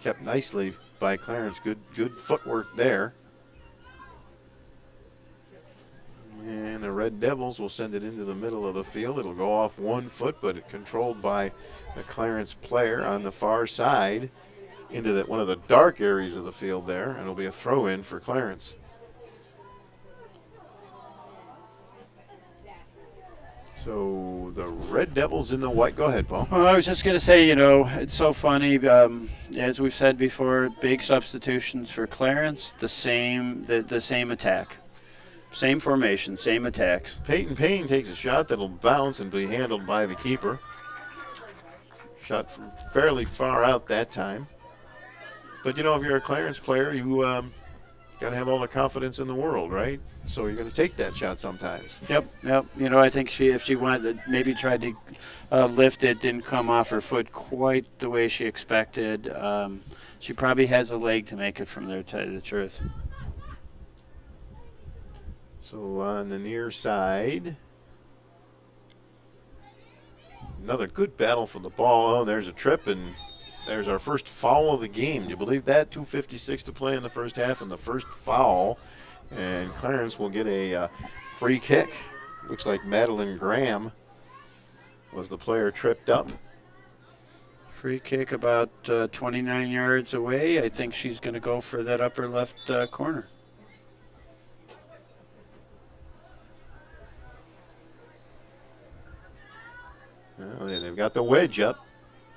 Kept nicely by Clarence. Good footwork there. And the Red Devils will send it into the middle of the field. It'll go off 1 foot, but it's controlled by a Clarence player on the far side into one of the dark areas of the field there, and it'll be a throw-in for Clarence. So the Red Devils in the white. Go ahead, Paul. Well, I was just going to say, it's so funny. As we've said before, big substitutions for Clarence, the same attack. Same formation, same attacks. Peyton Payne takes a shot that'll bounce and be handled by the keeper. Shot from fairly far out that time. But, if you're a Clarence player, you got to have all the confidence in the world, right? So you're going to take that shot sometimes. Yep. I think if she wanted to, maybe tried to lift it, didn't come off her foot quite the way she expected. She probably has a leg to make it from there, to tell you the truth. So on the near side, another good battle for the ball. Oh, there's a trip, and there's our first foul of the game. Do you believe that? 2:56 to play in the first half, and the first foul. And Clarence will get a free kick. Looks like Madeline Graham was the player tripped up. Free kick about 29 yards away. I think she's going to go for that upper left corner. Well, they've got the wedge up.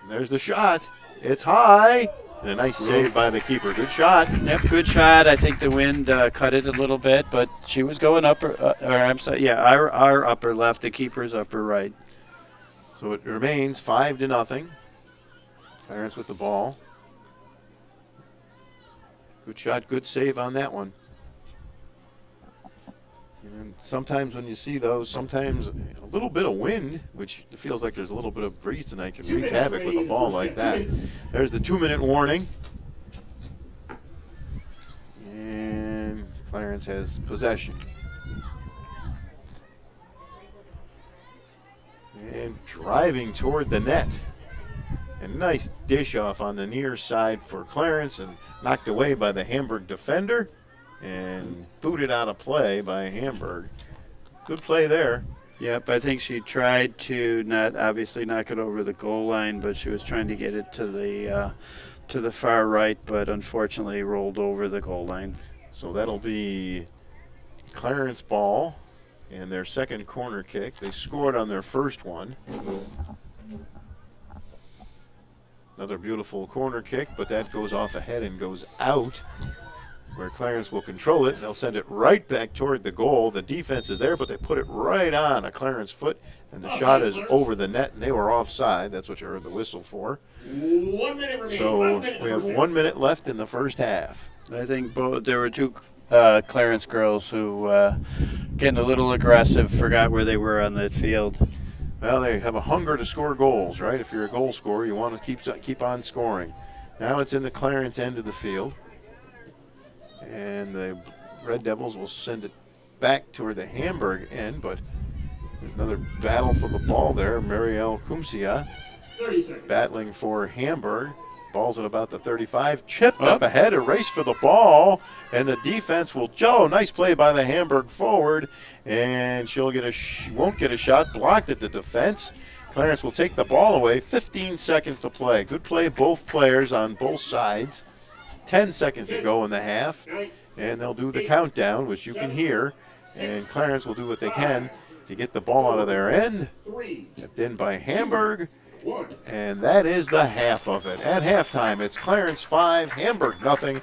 There's the shot. It's high. And a nice save by the keeper. Good shot. Yep, good shot. I think the wind cut it a little bit, but she was going upper. Our upper left, the keeper's upper right. So it remains 5-0. Clarence with the ball. Good shot, good save on that one. And sometimes when you see those, sometimes a little bit of wind, which feels like there's a little bit of breeze tonight, can wreak havoc with a ball like that. There's the 2-minute warning. And Clarence has possession. And driving toward the net. A nice dish off on the near side for Clarence and knocked away by the Hamburg defender and booted out of play by Hamburg. Good play there. Yep, I think she tried to not obviously knock it over the goal line, but she was trying to get it to the far right, but unfortunately rolled over the goal line. So that'll be Clarence ball and their second corner kick. They scored on their first one. Another beautiful corner kick, but that goes off ahead and goes out, where Clarence will control it. They'll send it right back toward the goal. The defense is there, but they put it right on a Clarence foot, and the shot is over the net, and they were offside. That's what you heard the whistle for. 1 minute remaining. So we have 1 minute left in the first half. I think there were two Clarence girls who getting a little aggressive, forgot where they were on that field. Well, they have a hunger to score goals, right? If you're a goal scorer, you want to keep on scoring. Now it's in the Clarence end of the field. And the Red Devils will send it back toward the Hamburg end, but there's another battle for the ball there. Marielle Kumsia 30 seconds. battling for Hamburg. Ball's at about the 35. Chipped up ahead, a race for the ball, and the defense will. Oh, nice play by the Hamburg forward, and she won't get a shot. Blocked at the defense. Clarence will take the ball away. 15 seconds to play. Good play, both players on both sides. 10 seconds to go in the half, and they'll do the countdown, which you can hear, and Clarence will do what they can to get the ball out of their end. Tipped in by Hamburg. And that is the half of it. At halftime, it's Clarence 5, Hamburg nothing.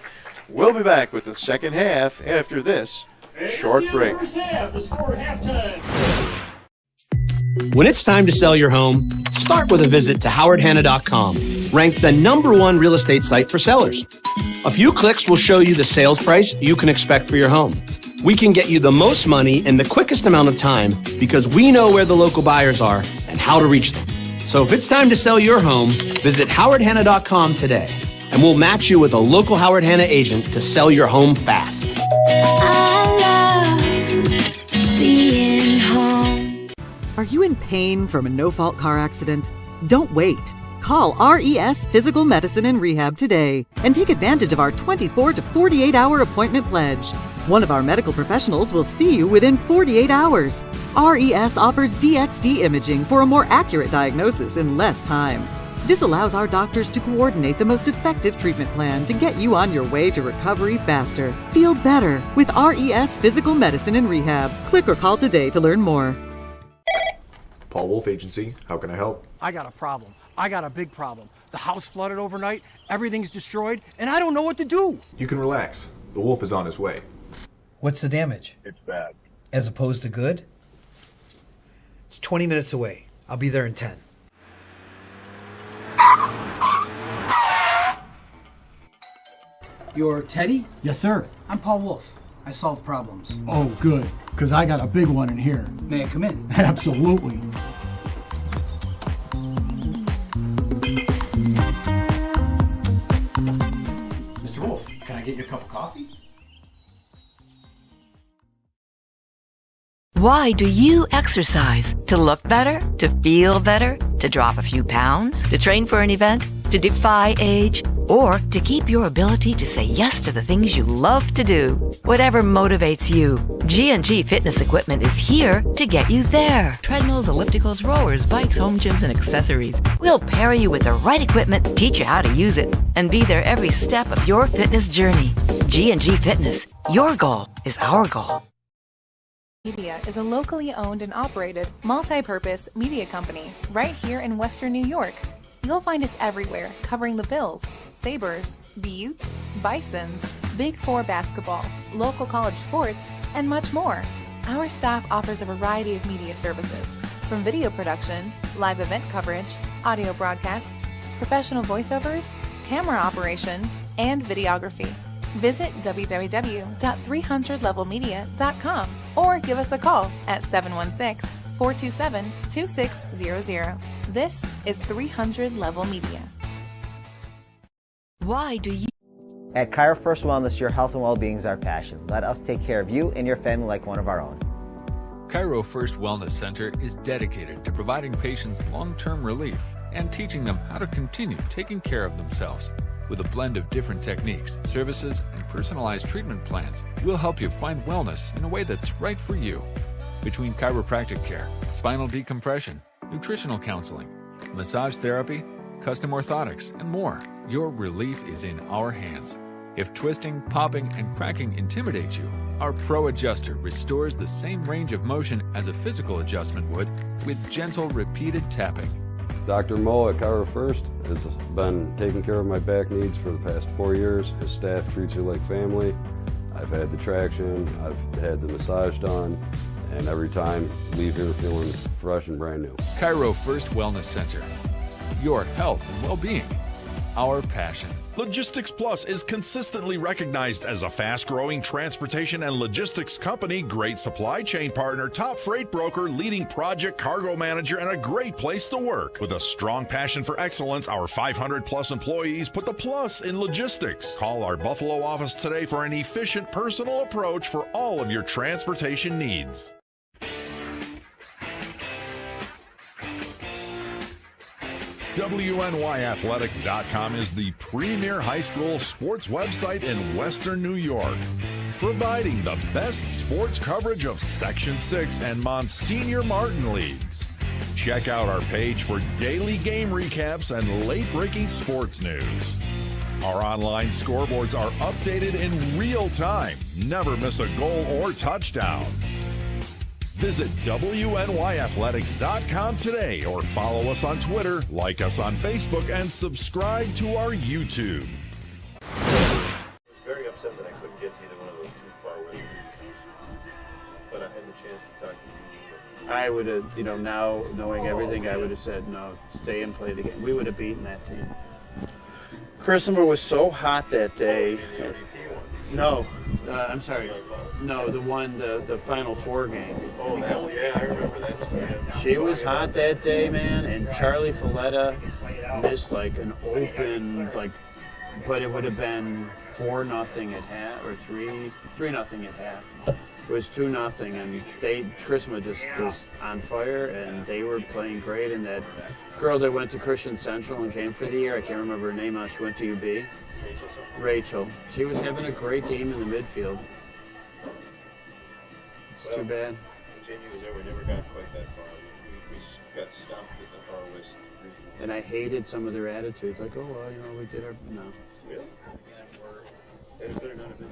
We'll be back with the second half after this short break. When it's time to sell your home, start with a visit to howardhanna.com, ranked the #1 real estate site for sellers. A few clicks will show you the sales price you can expect for your home. We can get you the most money in the quickest amount of time because we know where the local buyers are and how to reach them. So if it's time to sell your home, visit howardhanna.com today, and we'll match you with a local Howard Hanna agent to sell your home fast. I love being home. Are you in pain from a no-fault car accident? Don't wait. Call RES Physical Medicine and Rehab today and take advantage of our 24 to 48-hour appointment pledge. One of our medical professionals will see you within 48 hours. RES offers DXD imaging for a more accurate diagnosis in less time. This allows our doctors to coordinate the most effective treatment plan to get you on your way to recovery faster. Feel better with RES Physical Medicine and Rehab. Click or call today to learn more. Paul Wolf Agency, how can I help? I got a problem. I got a big problem. The house flooded overnight, everything's destroyed, and I don't know what to do. You can relax. The wolf is on his way. What's the damage? It's bad. As opposed to good? It's 20 minutes away. I'll be there in 10. You're Teddy? Yes, sir. I'm Paul Wolf. I solve problems. Oh, good, because I got a big one in here. May I come in? Absolutely. Mr. Wolf, can I get you a cup of coffee? Why do you exercise? To look better? To feel better? To drop a few pounds? To train for an event? To defy age? Or to keep your ability to say yes to the things you love to do? Whatever motivates you, G&G Fitness Equipment is here to get you there. Treadmills, ellipticals, rowers, bikes, home gyms, and accessories. We'll pair you with the right equipment, teach you how to use it, and be there every step of your fitness journey. G&G Fitness. Your goal is our goal. Media is a locally owned and operated, multi-purpose media company right here in Western New York. You'll find us everywhere, covering the Bills, Sabres, Buttes, Bisons, Big Four basketball, local college sports, and much more. Our staff offers a variety of media services, from video production, live event coverage, audio broadcasts, professional voiceovers, camera operation, and videography. Visit www.300levelmedia.com or give us a call at 716-427-2600. This is 300 Level Media. Why do you? At Cairo First Wellness, your health and well-being is our passion. Let us take care of you and your family like one of our own. Cairo First Wellness Center is dedicated to providing patients long-term relief and teaching them how to continue taking care of themselves. With a blend of different techniques, services, and personalized treatment plans, we'll help you find wellness in a way that's right for you. Between chiropractic care, spinal decompression, nutritional counseling, massage therapy, custom orthotics, and more, your relief is in our hands. If twisting, popping, and cracking intimidate you, our Pro Adjuster restores the same range of motion as a physical adjustment would with gentle, repeated tapping. Dr. Mo at Cairo First has been taking care of my back needs for the past 4 years. His staff treats you like family. I've had the traction, I've had the massage done, and every time leave here feeling fresh and brand new. Cairo First Wellness Center. Your health and well-being, our passion. Logistics Plus is consistently recognized as a fast-growing transportation and logistics company, great supply chain partner, top freight broker, leading project cargo manager, and a great place to work. With a strong passion for excellence, our 500-plus employees put the plus in logistics. Call our Buffalo office today for an efficient, personal approach for all of your transportation needs. WNYathletics.com is the premier high school sports website in Western New York, providing the best sports coverage of Section 6 and Monsignor Martin leagues. Check out our page for daily game recaps and late-breaking sports news. Our online scoreboards are updated in real time. Never miss a goal or touchdown. Visit WNYathletics.com today or follow us on Twitter, like us on Facebook, and subscribe to our YouTube. I was very upset that I couldn't get to either one of those two far west regions, but I had the chance to talk to you. I would have, now knowing everything, I would have said, no, stay and play the game. We would have beaten that team. Christopher was so hot that day. No, I'm sorry. No, the Final Four game. Oh, yeah, I remember that story. She was hot that day, man, and Charlie Folletta missed like an open, but it would have been 4-0 at half, or 3-0 at half. It was 2-0, and Christmas just was on fire, and they were playing great. And that girl that went to Christian Central and came for the year, I can't remember her name now, she went to UB. Rachel. She was having a great game in the midfield. It's too bad. Virginia was there. We never got quite that far. We got stopped at the far west region. And I hated some of their attitudes. Like, oh, well, we did our... No. Really? That better not have been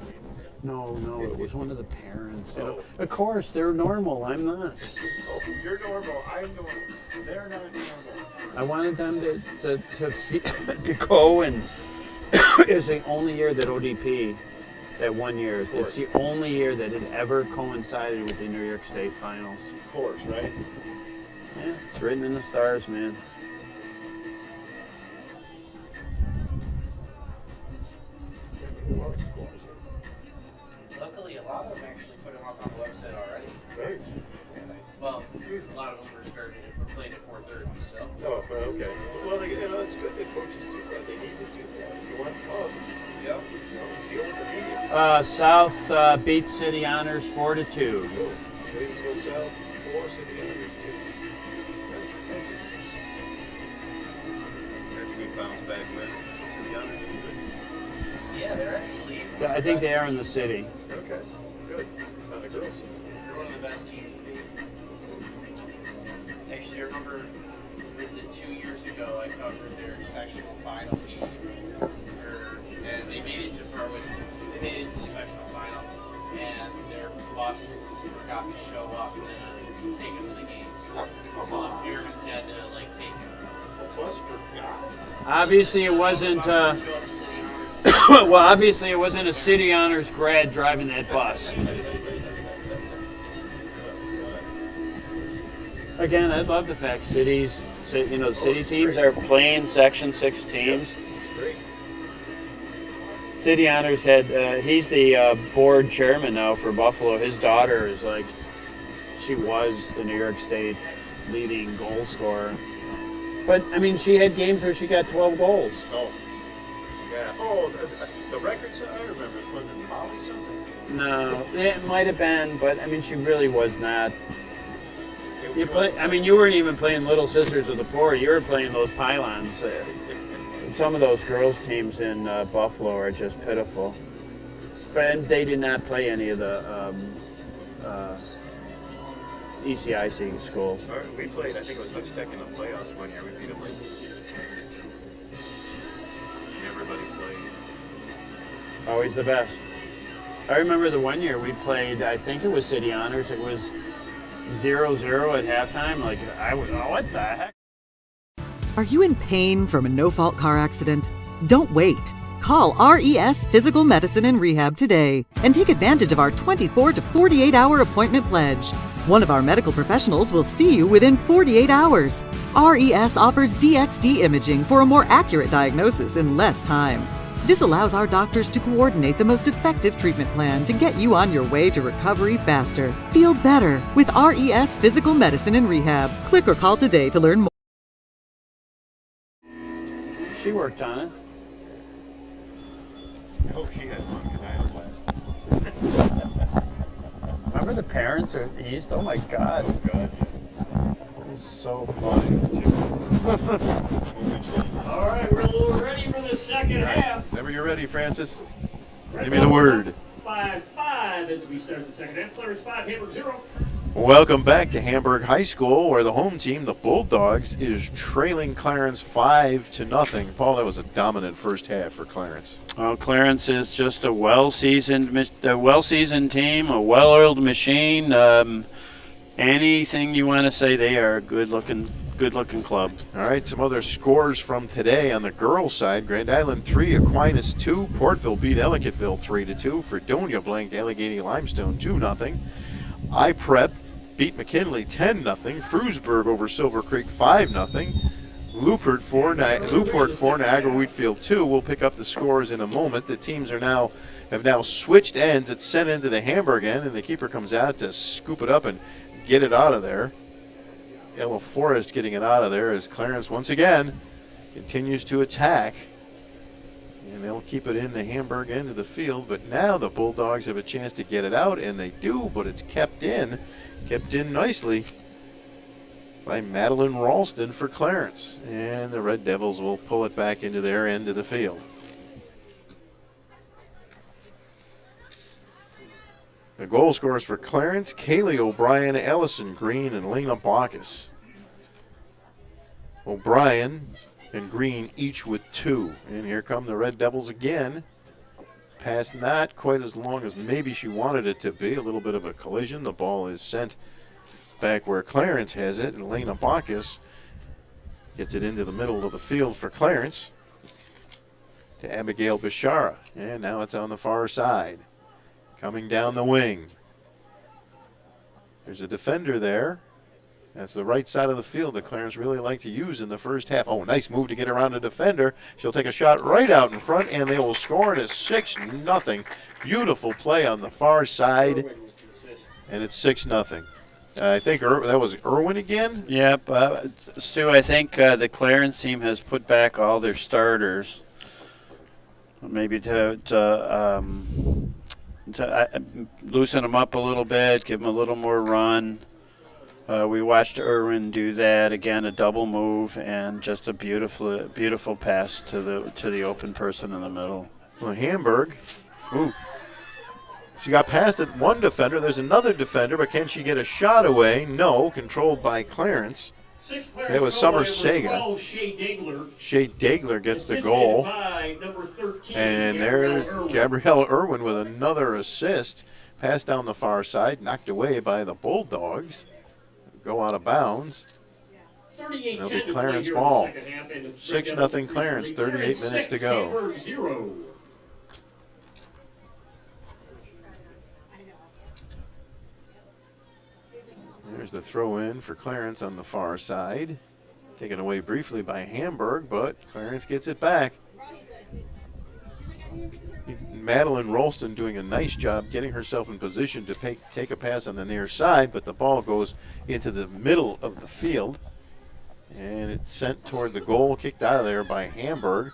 the No, it was one of the parents. Of course, they're normal. I'm not. Oh, you're normal. I'm normal. They're not normal. I wanted them to go, and it's the only year that ODP, that 1 year, it's the only year that it ever coincided with the New York State Finals. Of course, right? Yeah, it's written in the stars, man. Luckily, a lot of them actually put them up on the website already. Right. Well, a lot of them were playing at 4:30, so. Oh, okay. Well, it's good that coaches do that. They need to do that. If you want to come, yep. Deal with the media. South beats City Honors 4-2. Williamsville South 4, City Honors 2. That's a good bounce back win. City Honors is good. Yeah, they're actually. I think they are in the city. Okay, good. On the girls' side. They're one of the best teams in the league. Actually, I remember, was it 2 years ago, I covered their sectional final team. And they made it to They made it to the sectional final, and their bus forgot to show up to take them to the game. So the parents had to take them. The bus forgot. Obviously, it wasn't. Well, obviously, it wasn't a City Honors grad driving that bus. Again, I love the fact city teams are playing Section 6 teams. City Honors had, he's the board chairman now for Buffalo. His daughter is like, she was the New York State leading goal scorer. But, I mean, she had games where she got 12 goals. Oh, yeah. Oh, the records, I remember, was it Molly something? No, it might have been, but, I mean, she really was not. You weren't even playing Little Sisters of the Poor. You were playing those pylons. Some of those girls' teams in Buffalo are just pitiful. And they did not play any of the ECIC schools. We played, I think it was Hooksteck in the playoffs one year. We beat them like 2-2. Everybody played. Always the best. I remember the one year we played, I think it was City Honors. It was 0-0 at halftime. Like, what the heck? Are you in pain from a no-fault car accident? Don't wait. Call RES Physical Medicine and Rehab today and take advantage of our 24 to 48-hour appointment pledge. One of our medical professionals will see you within 48 hours. RES offers DXD imaging for a more accurate diagnosis in less time. This allows our doctors to coordinate the most effective treatment plan to get you on your way to recovery faster. Feel better with RES Physical Medicine and Rehab. Click or call today to learn more. She worked on it. I hope she had fun because I had a blast. Remember the parents at East? Oh my God. Oh God. It was so funny too. All right, we're a little ready for the second half. Whenever you're ready, Francis. Red Give me the word. 5-5 as we start the second half. Clarence 5, Hamburg 0. Welcome back to Hamburg High School, where the home team, the Bulldogs, is trailing Clarence 5-0. Paul, that was a dominant first half for Clarence. Well, Clarence is just a well-seasoned team, a well-oiled machine. Anything you want to say, they are a good-looking club. All right, some other scores from today on the girls' side: Grand Island 3, Aquinas 2, Portville beat Ellicottville 3-2, Fredonia blanked Allegheny Limestone 2-0, IPrep beat McKinley 10-0, Frewsburg over Silver Creek 5-0, Newport 4, Niagara Wheatfield 2. We'll pick up the scores in a moment. The teams have now switched ends. It's sent into the Hamburg end, and the keeper comes out to scoop it up and get it out of there. Ella Forrest getting it out of there as Clarence once again continues to attack. And they'll keep it in the Hamburg end of the field, but now the Bulldogs have a chance to get it out, and they do, but it's kept in nicely by Madeline Ralston for Clarence. And the Red Devils will pull it back into their end of the field. The goal scorers for Clarence: Kaylee O'Brien, Allison Green, and Lena Bacchus. O'Brien and Green each with 2. And here come the Red Devils again. Pass not quite as long as maybe she wanted it to be. A little bit of a collision. The ball is sent back where Clarence has it, and Lena Bacchus gets it into the middle of the field for Clarence to Abigail Bishara. And now it's on the far side. Coming down the wing. There's a defender there. That's the right side of the field that Clarence really liked to use in the first half. Oh, nice move to get around a defender. She'll take a shot right out in front, and they will score it at 6-0. Beautiful play on the far side, and it's 6-0. I think that was Irwin again? Yep. Stu, I think the Clarence team has put back all their starters. Maybe to loosen them up a little bit, give them a little more run. We watched Irwin do that again, a double move, and just a beautiful pass to the open person in the middle. Well, Hamburg, she got past it one defender. There's another defender, but can she get a shot away? No, controlled by Clarence. That was Summer Sega. Shea Degler gets the goal. And there's Gabrielle Irwin with another assist. Pass down the far side, knocked away by the Bulldogs. Go out of bounds. It'll be Clarence ball. 6-0 Clarence, 38 minutes to go. There's the throw in for Clarence on the far side. Taken away briefly by Hamburg, but Clarence gets it back. Madeline Rolston doing a nice job getting herself in position to take a pass on the near side, but the ball goes into the middle of the field. And it's sent toward the goal, kicked out of there by Hamburg.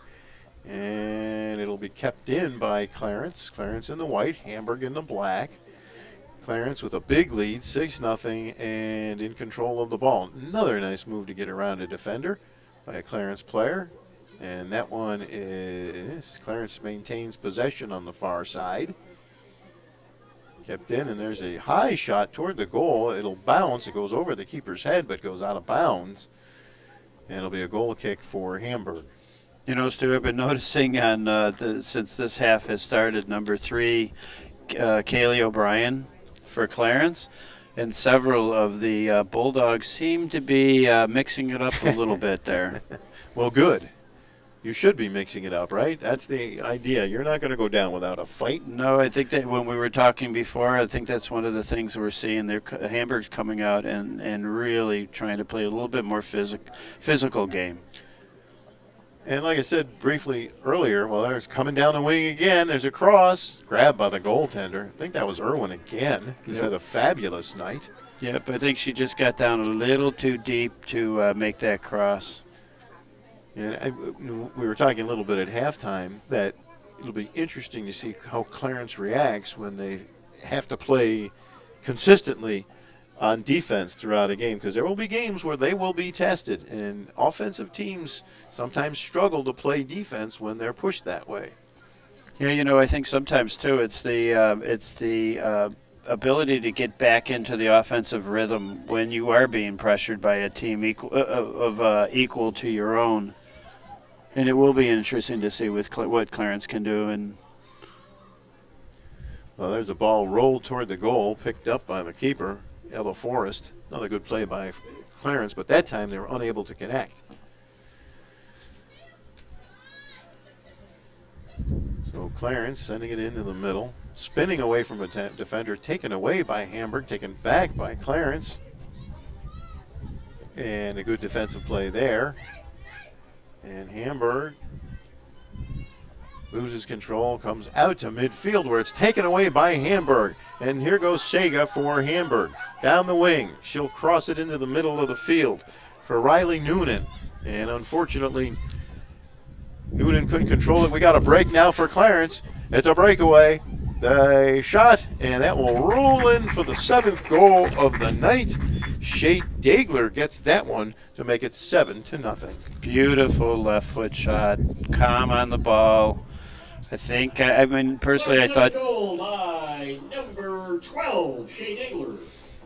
And it'll be kept in by Clarence. Clarence in the white, Hamburg in the black. Clarence with a big lead, 6-0, and in control of the ball. Another nice move to get around a defender by a Clarence player. And that one is, Clarence maintains possession on the far side. Kept in, and there's a high shot toward the goal. It'll bounce. It goes over the keeper's head, but goes out of bounds. And it'll be a goal kick for Hamburg. You know, Stu, I've been noticing on since this half has started, number 3, Kaylee O'Brien for Clarence, and several of the Bulldogs seem to be mixing it up a little bit there. Well, good. You should be mixing it up, right? That's the idea. You're not going to go down without a fight. No, I think that when we were talking before, I think that's one of the things we're seeing. Hamburg's coming out and really trying to play a little bit more physical game. And like I said briefly earlier, well, there's coming down the wing again. There's a cross, grabbed by the goaltender. I think that was Irwin again. He's had a fabulous night. Yep, I think she just got down a little too deep to make that cross. And we were talking a little bit at halftime that it'll be interesting to see how Clarence reacts when they have to play consistently on defense throughout a game, because there will be games where they will be tested, and offensive teams sometimes struggle to play defense when they're pushed that way. Yeah, you know, I think sometimes too it's the ability to get back into the offensive rhythm when you are being pressured by a team equal to your own. And it will be interesting to see what Clarence can do. And well, there's a ball rolled toward the goal, picked up by the keeper, Ella Forrest. Another good play by Clarence, but that time they were unable to connect. So Clarence sending it into the middle, spinning away from a defender, taken away by Hamburg, taken back by Clarence. And a good defensive play there. And Hamburg loses control, comes out to midfield where it's taken away by Hamburg. And here goes Sega for Hamburg. Down the wing. She'll cross it into the middle of the field for Riley Noonan. And unfortunately, Noonan couldn't control it. We got a break now for Clarence. It's a breakaway. The shot, and that will roll in for the 7th goal of the night. Shay Dagler gets that one to make it 7-0. Beautiful left foot shot, calm on the ball. I think, I mean, personally, I thought. Goal by number 12, Shay Dagler.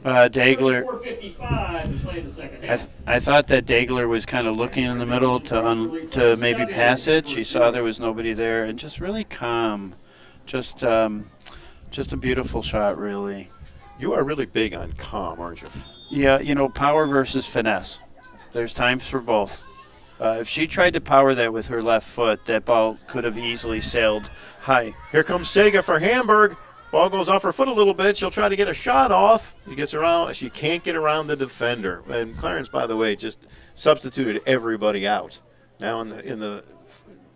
Dagler. 4:55 to play in the second half. I thought that Dagler was kind of looking in the middle to maybe pass it. She saw there was nobody there, and just really calm. Just a beautiful shot, really. You are really big on calm, aren't you? Yeah, you know, power versus finesse. There's times for both. If she tried to power that with her left foot, that ball could have easily sailed high. Here comes Sega for Hamburg. Ball goes off her foot a little bit. She'll try to get a shot off. She gets around. She can't get around the defender. And Clarence, by the way, just substituted everybody out. Now in the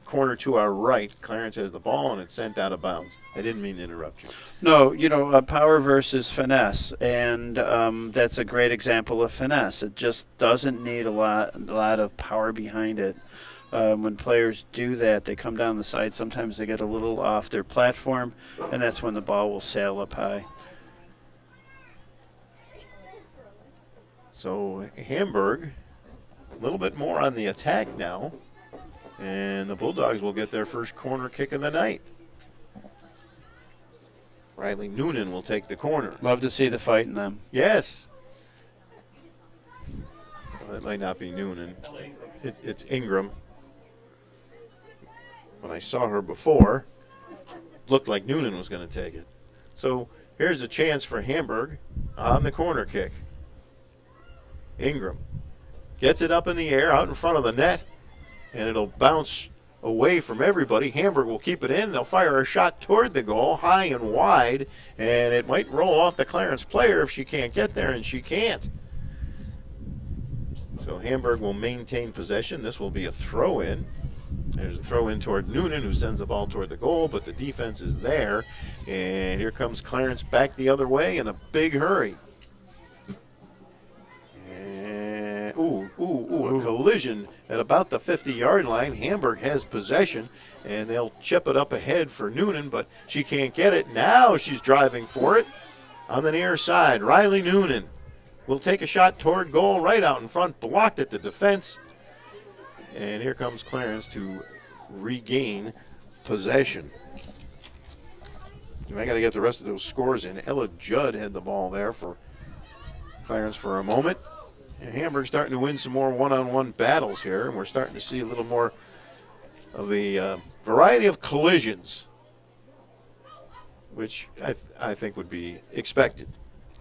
corner to our right, Clarence has the ball, and it's sent out of bounds. I didn't mean to interrupt you. No, you know, power versus finesse, and that's a great example of finesse. It just doesn't need a lot of power behind it. When players do that, they come down the side. Sometimes they get a little off their platform, and that's when the ball will sail up high. So Hamburg, a little bit more on the attack now. And the Bulldogs will get their first corner kick of the night. Riley Noonan will take the corner. Love to see the fight in them. Yes. Well, it might not be Noonan. It's Ingram. When I saw her before, looked like Noonan was going to take it. So here's a chance for Hamburg on the corner kick. Ingram gets it up in the air out in front of the net. And it'll bounce away from everybody. Hamburg will keep it in. They'll fire a shot toward the goal, high and wide, and it might roll off the Clarence player if she can't get there, and she can't. So Hamburg will maintain possession. This will be a throw-in, There's a throw in toward Noonan, who sends the ball toward the goal, but the defense is there. And here comes Clarence back the other way in a big hurry. And a collision at about the 50-yard line. Hamburg has possession, and they'll chip it up ahead for Noonan, but she can't get it. Now she's driving for it on the near side. Riley Noonan will take a shot toward goal right out in front, blocked at the defense. And here comes Clarence to regain possession. I got to get the rest of those scores in. Ella Judd had the ball there for Clarence for a moment. And Hamburg's starting to win some more one-on-one battles here, and we're starting to see a little more of the variety of collisions, which I think would be expected.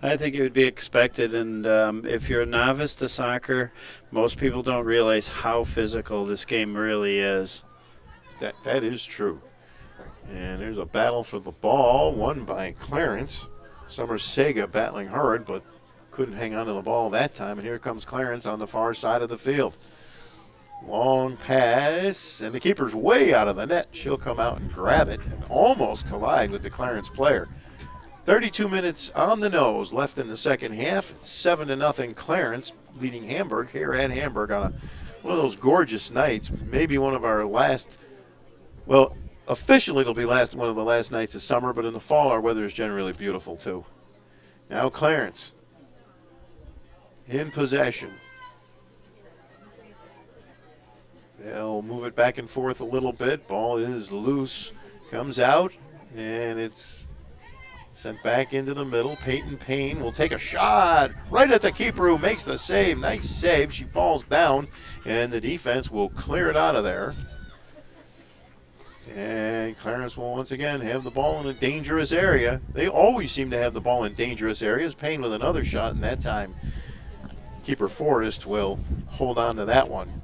I think it would be expected, and if you're a novice to soccer, most people don't realize how physical this game really is. That is true. And there's a battle for the ball, won by Clarence. Summer Sega battling hard, but couldn't hang on to the ball that time. And here comes Clarence on the far side of the field. Long pass, and the keeper's way out of the net. She'll come out and grab it and almost collide with the Clarence player. 32 minutes on the nose left in the second half. It's 7-0 Clarence leading Hamburg here at Hamburg on one of those gorgeous nights. Maybe one of our last, well, officially it'll be one of the last nights of summer, but in the fall our weather is generally beautiful too. Now Clarence in possession. They'll move it back and forth a little bit. Ball is loose, comes out, and it's sent back into the middle. Peyton Payne will take a shot right at the keeper, who makes the save. Nice save. She falls down, and the defense will clear it out of there. And Clarence will once again have the ball in a dangerous area. They always seem to have the ball in dangerous areas. Payne with another shot, and that time keeper Forrest will hold on to that one.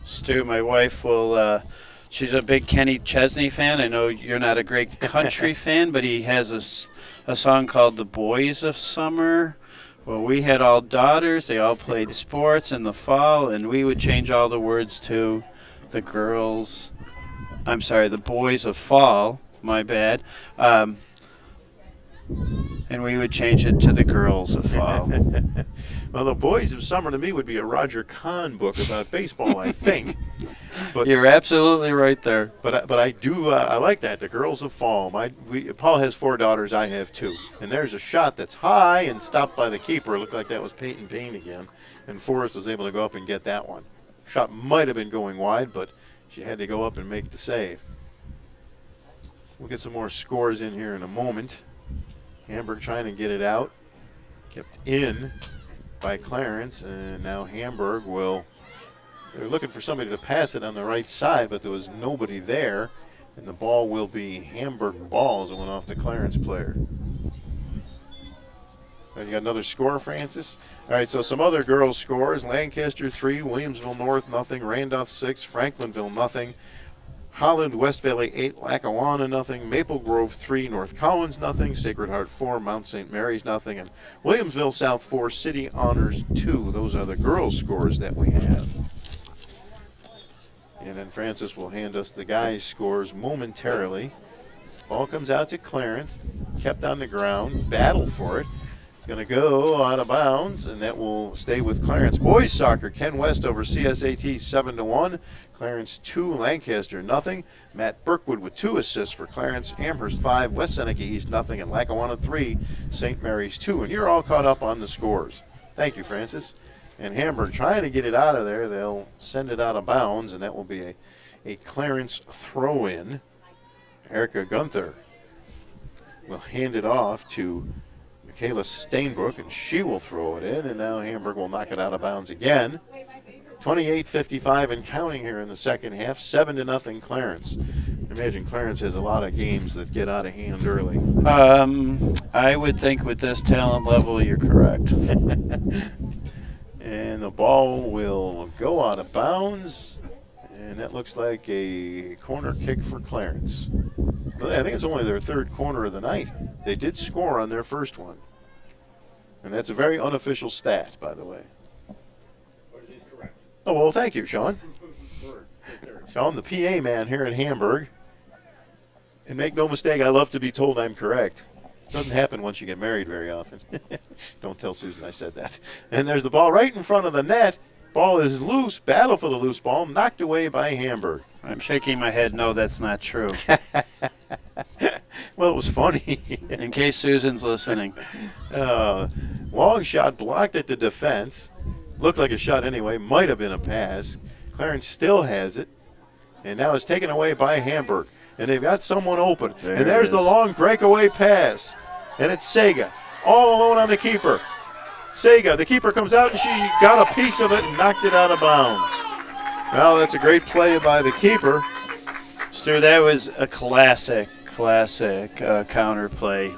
Stu, my wife will, she's a big Kenny Chesney fan. I know you're not a great country fan, but he has a song called The Boys of Summer. Well, we had all daughters. They all played sports in the fall, and we would change all the words to the boys of fall, my bad. And we would change it to the girls of fall. Well, the boys of summer to me would be a Roger Kahn book about baseball, I think. But you're absolutely right there. But I do I like that, the girls of fall. Paul has 4 daughters, I have 2, and there's a shot that's high and stopped by the keeper. It looked like that was Peyton Payne again, and Forrest was able to go up and get that one. Shot might have been going wide, but she had to go up and make the save. We'll get some more scores in here in a moment. Hamburg trying to get it out, kept in by Clarence, and now Hamburg they're looking for somebody to pass it on the right side, but there was nobody there, and the ball will be Hamburg ball as it went off the Clarence player. You got another score, Francis? All right, so some other girls' scores. Lancaster 3, Williamsville North nothing, Randolph 6, Franklinville nothing, Holland West Valley 8, Lackawanna nothing, Maple Grove 3, North Collins nothing, Sacred Heart 4, Mount St. Mary's nothing, and Williamsville South 4, City Honors 2. Those are the girls' scores that we have. And then Francis will hand us the guys' scores momentarily. Ball comes out to Clarence, kept on the ground, battle for it. It's going to go out of bounds, and that will stay with Clarence. Boys soccer, Ken West over CSAT 7-1. Clarence 2, Lancaster nothing. Matt Burkwood with 2 assists for Clarence. Amherst 5, West Seneca East nothing, and Lackawanna 3, St. Mary's 2. And you're all caught up on the scores. Thank you, Francis. And Hamburg trying to get it out of there. They'll send it out of bounds, and that will be a Clarence throw-in. Erica Gunther will hand it off to Michaela Stainbrook, and she will throw it in, and now Hamburg will knock it out of bounds again. 28-55 and counting here in the second half, 7-0 Clarence. Imagine Clarence has a lot of games that get out of hand early. I would think with this talent level, you're correct. And the ball will go out of bounds, and that looks like a corner kick for Clarence. I think it's only their 3rd corner of the night. They did score on their first one. And that's a very unofficial stat, by the way. But it is correct. Oh, well, thank you, Sean. So I'm the PA man here in Hamburg. And make no mistake, I love to be told I'm correct. Doesn't happen once you get married very often. Don't tell Susan I said that. And there's the ball right in front of the net. Ball is loose. Battle for the loose ball. Knocked away by Hamburg. I'm shaking my head. No, that's not true. Well, it was funny. In case Susan's listening. Long shot blocked at the defense. Looked like a shot anyway. Might have been a pass. Clarence still has it. And now it's taken away by Hamburg. And they've got someone open. And there's the long breakaway pass. And it's Sega. All alone on the keeper. Sega, the keeper comes out and she got a piece of it and knocked it out of bounds. Well, that's a great play by the keeper. Stu, that was a classic counter play.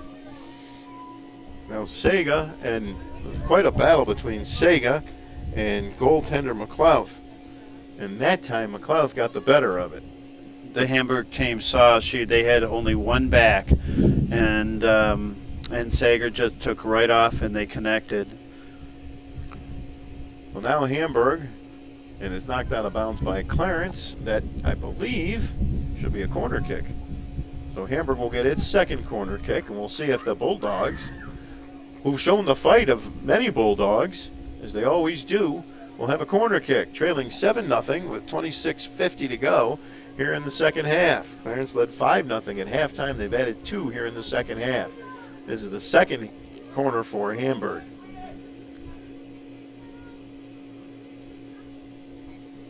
Now Sega, and quite a battle between Sega and goaltender McLeod. And that time McLeod got the better of it. The Hamburg team saw they had only one back, and Sager just took right off and they connected. Well, now Hamburg, and is knocked out of bounds by Clarence. That, I believe, should be a corner kick. So Hamburg will get its second corner kick, and we'll see if the Bulldogs, who've shown the fight of many Bulldogs, as they always do, will have a corner kick, trailing 7-0 with 26:50 to go here in the second half. Clarence led 5-0 at halftime. They've added 2 here in the second half. This is the second corner for Hamburg.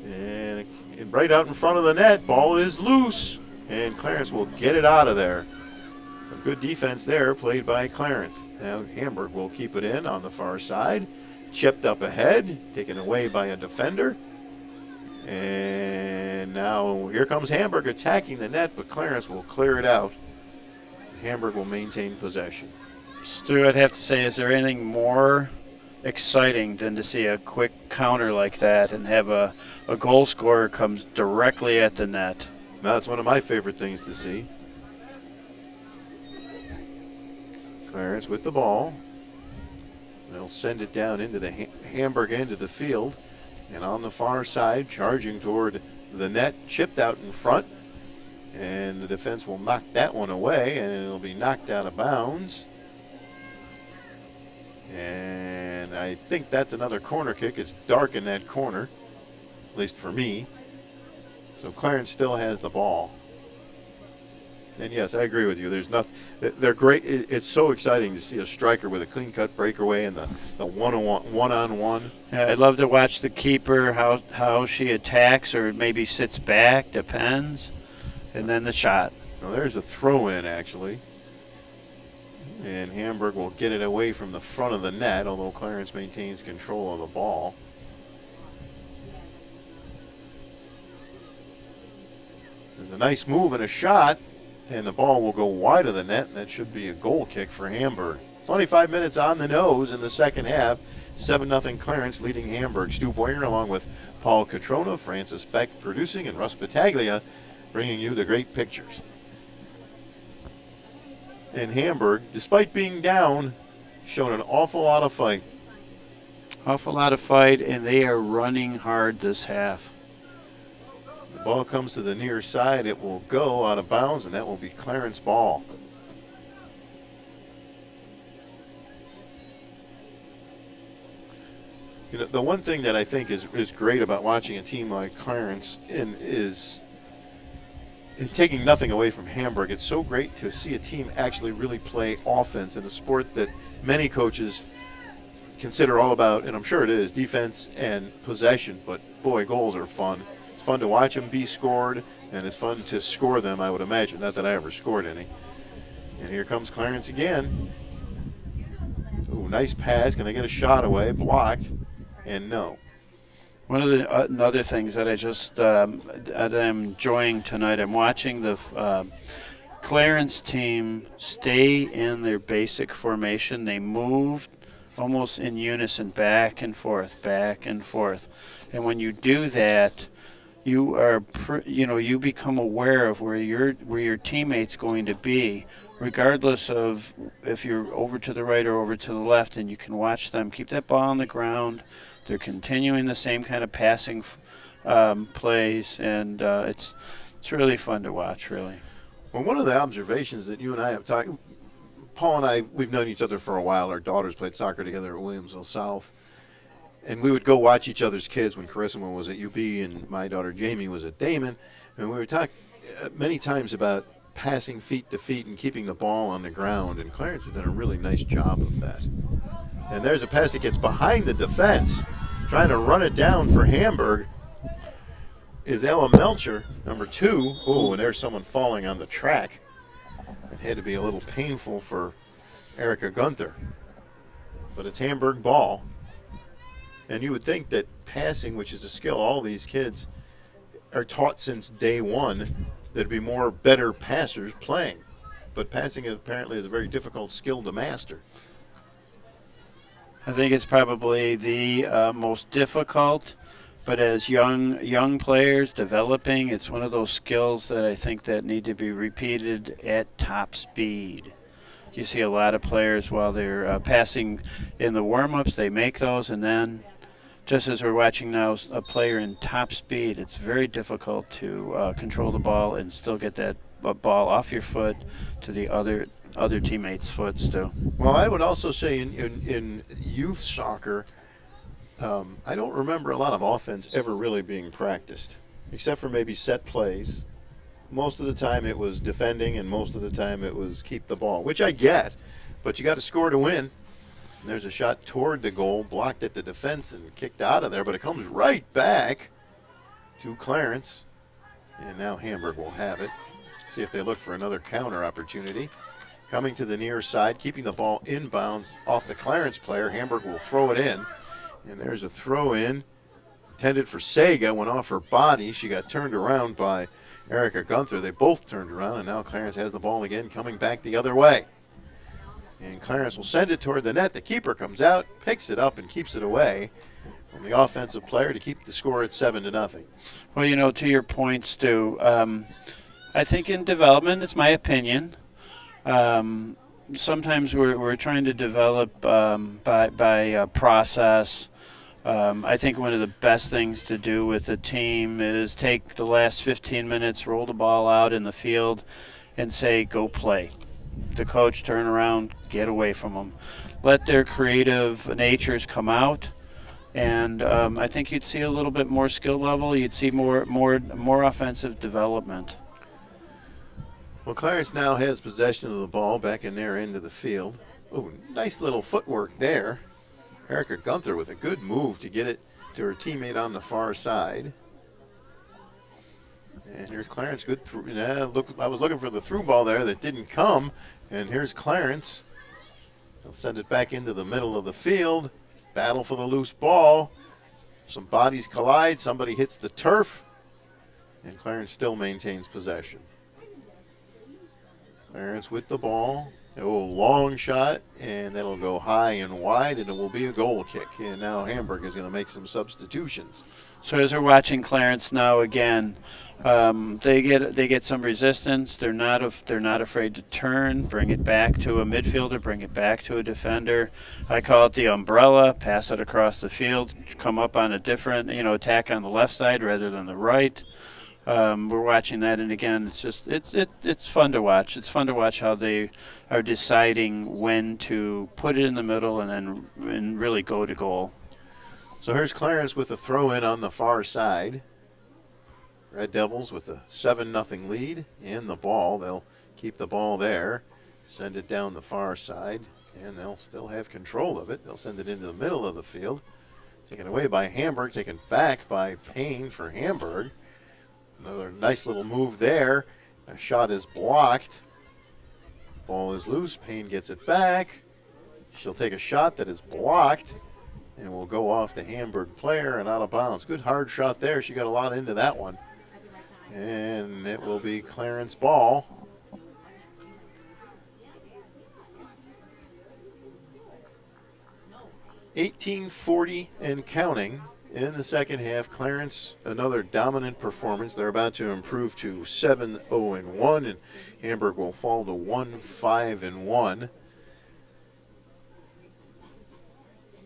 And right out in front of the net, ball is loose, and Clarence will get it out of there. Some good defense there played by Clarence. Now Hamburg will keep it in on the far side. Chipped up ahead, taken away by a defender. And now here comes Hamburg attacking the net, but Clarence will clear it out. Hamburg will maintain possession. Stu, I'd have to say, is there anything more exciting than to see a quick counter like that and have a goal scorer comes directly at the net? Now, that's one of my favorite things to see. Clarence with the ball. They'll send it down into the Hamburg end of the field. And on the far side, charging toward the net, chipped out in front. And the defense will knock that one away, and it'll be knocked out of bounds. And I think that's another corner kick. It's dark in that corner, at least for me. So Clarence still has the ball. And yes, I agree with you. There's nothing. They're great. It's so exciting to see a striker with a clean-cut breakaway and the one-on-one. Yeah, I'd love to watch the keeper, how she attacks or maybe sits back, depends. And then the shot. Now there's a throw-in, actually. And Hamburg will get it away from the front of the net, although Clarence maintains control of the ball. There's a nice move and a shot, and the ball will go wide of the net, and that should be a goal kick for Hamburg. 25 minutes on the nose in the second half. 7-0 Clarence leading Hamburg. Stu Boyer along with Paul Catrona, Francis Beck producing, and Russ Battaglia bringing you the great pictures. And Hamburg, despite being down, shown an awful lot of fight. Awful lot of fight, and they are running hard this half. The ball comes to the near side. It will go out of bounds, and that will be Clarence ball. You know, the one thing that I think is great about watching a team like Clarence is taking nothing away from Hamburg. It's so great to see a team actually really play offense in a sport that many coaches consider all about, and I'm sure it is, defense and possession. But boy, goals are fun. It's fun to watch them be scored, and it's fun to score them, I would imagine. Not that I ever scored any. And here comes Clarence again. Ooh, nice pass. Can they get a shot away? Blocked. And no. One of the other things that I just that I'm enjoying tonight, I'm watching the Clarence team stay in their basic formation. They move almost in unison, back and forth, back and forth. And when you do that, you are, you become aware of where your teammate's going to be, regardless of if you're over to the right or over to the left, and you can watch them keep that ball on the ground. They're continuing the same kind of passing plays, and it's really fun to watch, really. Well, one of the observations that you and I have talked, Paul and I, we've known each other for a while. Our daughters played soccer together at Williamsville South. And we would go watch each other's kids when Carissima was at UB and my daughter Jamie was at Damon. And we would talk many times about passing feet to feet and keeping the ball on the ground. And Clarence has done a really nice job of that. And there's a pass that gets behind the defense, trying to run it down for Hamburg is Ella Melcher, number 2. Oh, and there's someone falling on the track. It had to be a little painful for Erica Gunther. But it's Hamburg ball. And you would think that passing, which is a skill all these kids are taught since day one, there'd be more better passers playing. But passing apparently is a very difficult skill to master. I think it's probably the most difficult, but as young players developing, it's one of those skills that I think that need to be repeated at top speed. You see a lot of players while they're passing in the warm-ups, they make those, and then just as we're watching now a player in top speed, it's very difficult to control the ball and still get that ball off your foot to the other teammates' foots too. Well, I would also say in youth soccer, I don't remember a lot of offense ever really being practiced, except for maybe set plays. Most of the time it was defending, and most of the time it was keep the ball, which I get, but you got to score to win. And there's a shot toward the goal, blocked at the defense and kicked out of there, but it comes right back to Clarence. And now Hamburg will have it. See if they look for another counter opportunity. Coming to the near side, keeping the ball inbounds off the Clarence player. Hamburg will throw it in. And there's a throw in intended for Sega, went off her body. She got turned around by Erica Gunther. They both turned around, and now Clarence has the ball again, coming back the other way. And Clarence will send it toward the net. The keeper comes out, picks it up, and keeps it away from the offensive player to keep the score at 7-0. Well, to your point, Stu, I think in development, it's my opinion. Sometimes we're trying to develop by process. I think one of the best things to do with a team is take the last 15 minutes, roll the ball out in the field, and say, go play. The coach turn around, get away from them. Let their creative natures come out, and I think you'd see a little bit more skill level. You'd see more offensive development. Well, Clarence now has possession of the ball back in their end of the field. Oh, nice little footwork there. Erica Gunther with a good move to get it to her teammate on the far side. And here's Clarence, good through. I was looking for the through ball there that didn't come. And here's Clarence. They'll send it back into the middle of the field. Battle for the loose ball. Some bodies collide. Somebody hits the turf. And Clarence still maintains possession. Clarence with the ball. A long shot, and that'll go high and wide, and it will be a goal kick. And now Hamburg is going to make some substitutions. So as we're watching Clarence now again, they get some resistance. They're not afraid to turn, bring it back to a midfielder, bring it back to a defender. I call it the umbrella. Pass it across the field, come up on a different attack on the left side rather than the right. We're watching that, and again, it's fun to watch. It's fun to watch how they are deciding when to put it in the middle and really go to goal. So here's Clarence with a throw in on the far side. Red Devils with a 7-0 lead and the ball. They'll keep the ball there, send it down the far side, and they'll still have control of it. They'll send it into the middle of the field. Taken away by Hamburg, taken back by Payne for Hamburg. Another nice little move there. A shot is blocked. Ball is loose. Payne gets it back. She'll take a shot that is blocked and will go off the Hamburg player and out of bounds. Good hard shot there. She got a lot into that one. And it will be Clarence ball. $18:40 and counting. In the second half, Clarence, another dominant performance. They're about to improve to 7-0-1, and Hamburg will fall to 1-5-1.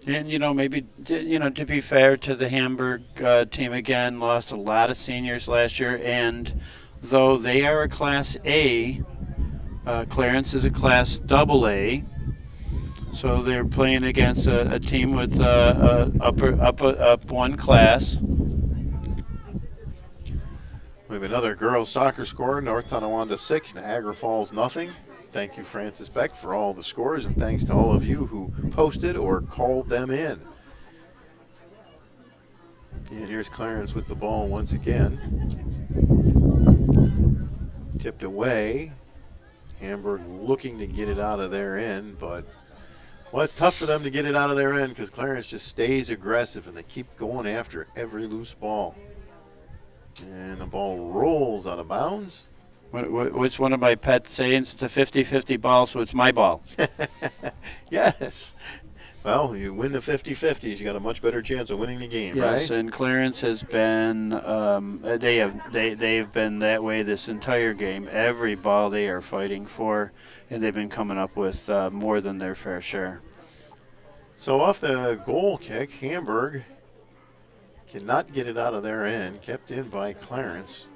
And, maybe, to be fair to the Hamburg team, again, lost a lot of seniors last year. And though they are a Class A, Clarence is a Class AA. So they're playing against a team with up one class. We have another girls soccer score. North Tonawanda 6, Niagara Falls nothing. Thank you, Francis Beck, for all the scores, and thanks to all of you who posted or called them in. And here's Clarence with the ball once again. Tipped away. Hamburg looking to get it out of their end, but well, it's tough for them to get it out of their end because Clarence just stays aggressive and they keep going after every loose ball. And the ball rolls out of bounds. What's one of my pet sayings? It's a 50-50 ball, so it's my ball. Yes. Well, you win the 50-50s, you got a much better chance of winning the game, right? Yes, and Clarence has been they've been that way this entire game. Every ball they are fighting for, and they've been coming up with more than their fair share. So off the goal kick, Hamburg cannot get it out of their end, kept in by Clarence.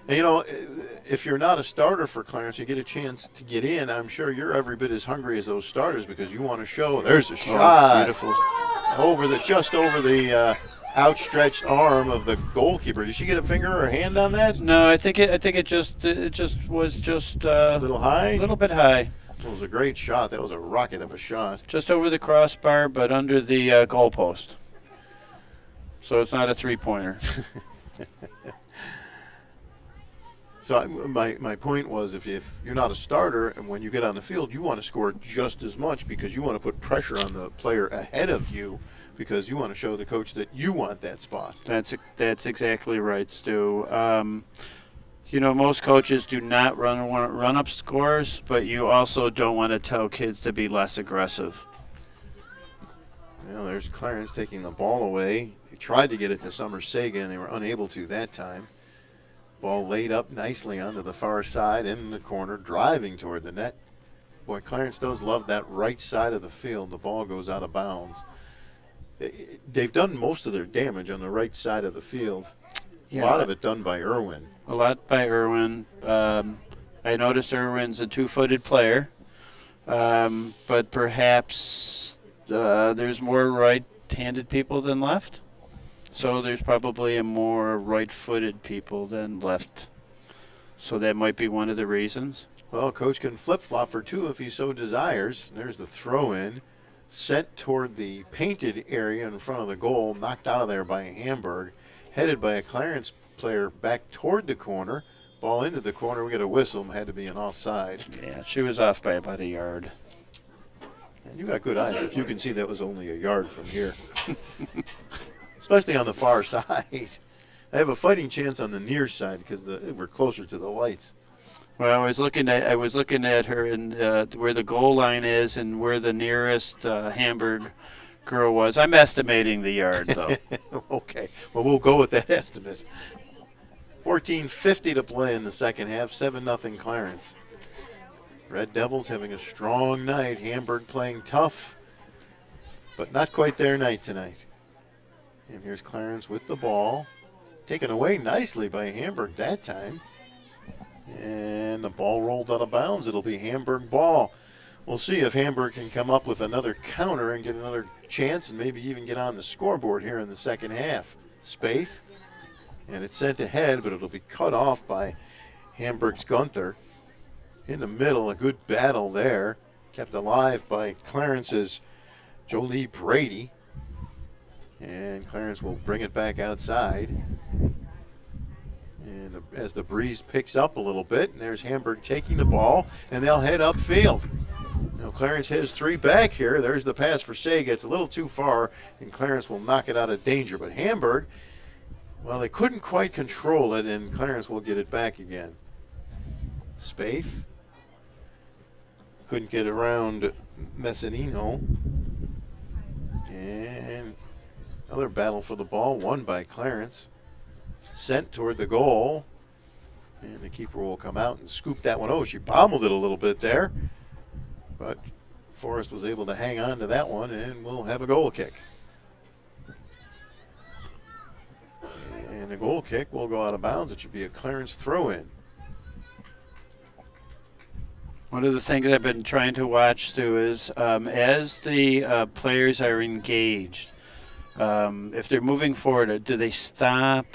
And, if you're not a starter for Clarence, you get a chance to get in. I'm sure you're every bit as hungry as those starters because you want to show. There's a shot. Beautiful. Just over the outstretched arm of the goalkeeper. Did she get a finger or a hand on that? No, I think it just was a little high. A little bit high. It was a great shot. That was a rocket of a shot. Just over the crossbar, but under the goalpost. So it's not a three-pointer. So my point was, if you're not a starter and when you get on the field, you want to score just as much because you want to put pressure on the player ahead of you because you want to show the coach that you want that spot. That's exactly right, Stu. Most coaches do not run up scores, but you also don't want to tell kids to be less aggressive. Well, there's Clarence taking the ball away. They tried to get it to Summer Sega, and they were unable to that time. Ball laid up nicely onto the far side in the corner, driving toward the net. Boy, Clarence does love that right side of the field. The ball goes out of bounds. They've done most of their damage on the right side of the field. Yeah. A lot of it done by Irwin. A lot by Irwin. I noticed Irwin's a two-footed player, but perhaps there's more right-handed people than left. So there's probably more right-footed people than left. So that might be one of the reasons. Well, coach can flip-flop for two if he so desires. There's the throw-in. Sent toward the painted area in front of the goal. Knocked out of there by Hamburg. Headed by a Clarence player back toward the corner. Ball into the corner. We get a whistle. Had to be an offside. Yeah, she was off by about a yard. And you got good eyes if you can see that was only a yard from here. Especially on the far side. I have a fighting chance on the near side because we're closer to the lights. Well, I was looking at her and where the goal line is and where the nearest Hamburg girl was. I'm estimating the yard, though. Okay. Well, we'll go with that estimate. 14:50 to play in the second half. 7-0 Clarence. Red Devils having a strong night. Hamburg playing tough, but not quite their night tonight. And here's Clarence with the ball. Taken away nicely by Hamburg that time. And the ball rolled out of bounds. It'll be Hamburg ball. We'll see if Hamburg can come up with another counter and get another chance and maybe even get on the scoreboard here in the second half. Spaeth. And it's sent ahead, but it'll be cut off by Hamburg's Gunther. In the middle, a good battle there. Kept alive by Clarence's Jolie Brady. And Clarence will bring it back outside. And as the breeze picks up a little bit, and there's Hamburg taking the ball, and they'll head upfield. Now Clarence has three back here. There's the pass for Sega. It's a little too far, and Clarence will knock it out of danger. But Hamburg, well, they couldn't quite control it, and Clarence will get it back again. Spaeth couldn't get around Messinino. And another battle for the ball, won by Clarence. Sent toward the goal. And the keeper will come out and scoop that one. Oh, she bombled it a little bit there. But Forrest was able to hang on to that one, and we'll have a goal kick. And the goal kick will go out of bounds. It should be a Clarence throw-in. One of the things I've been trying to watch too is as the players are engaged, if they're moving forward, do they stop?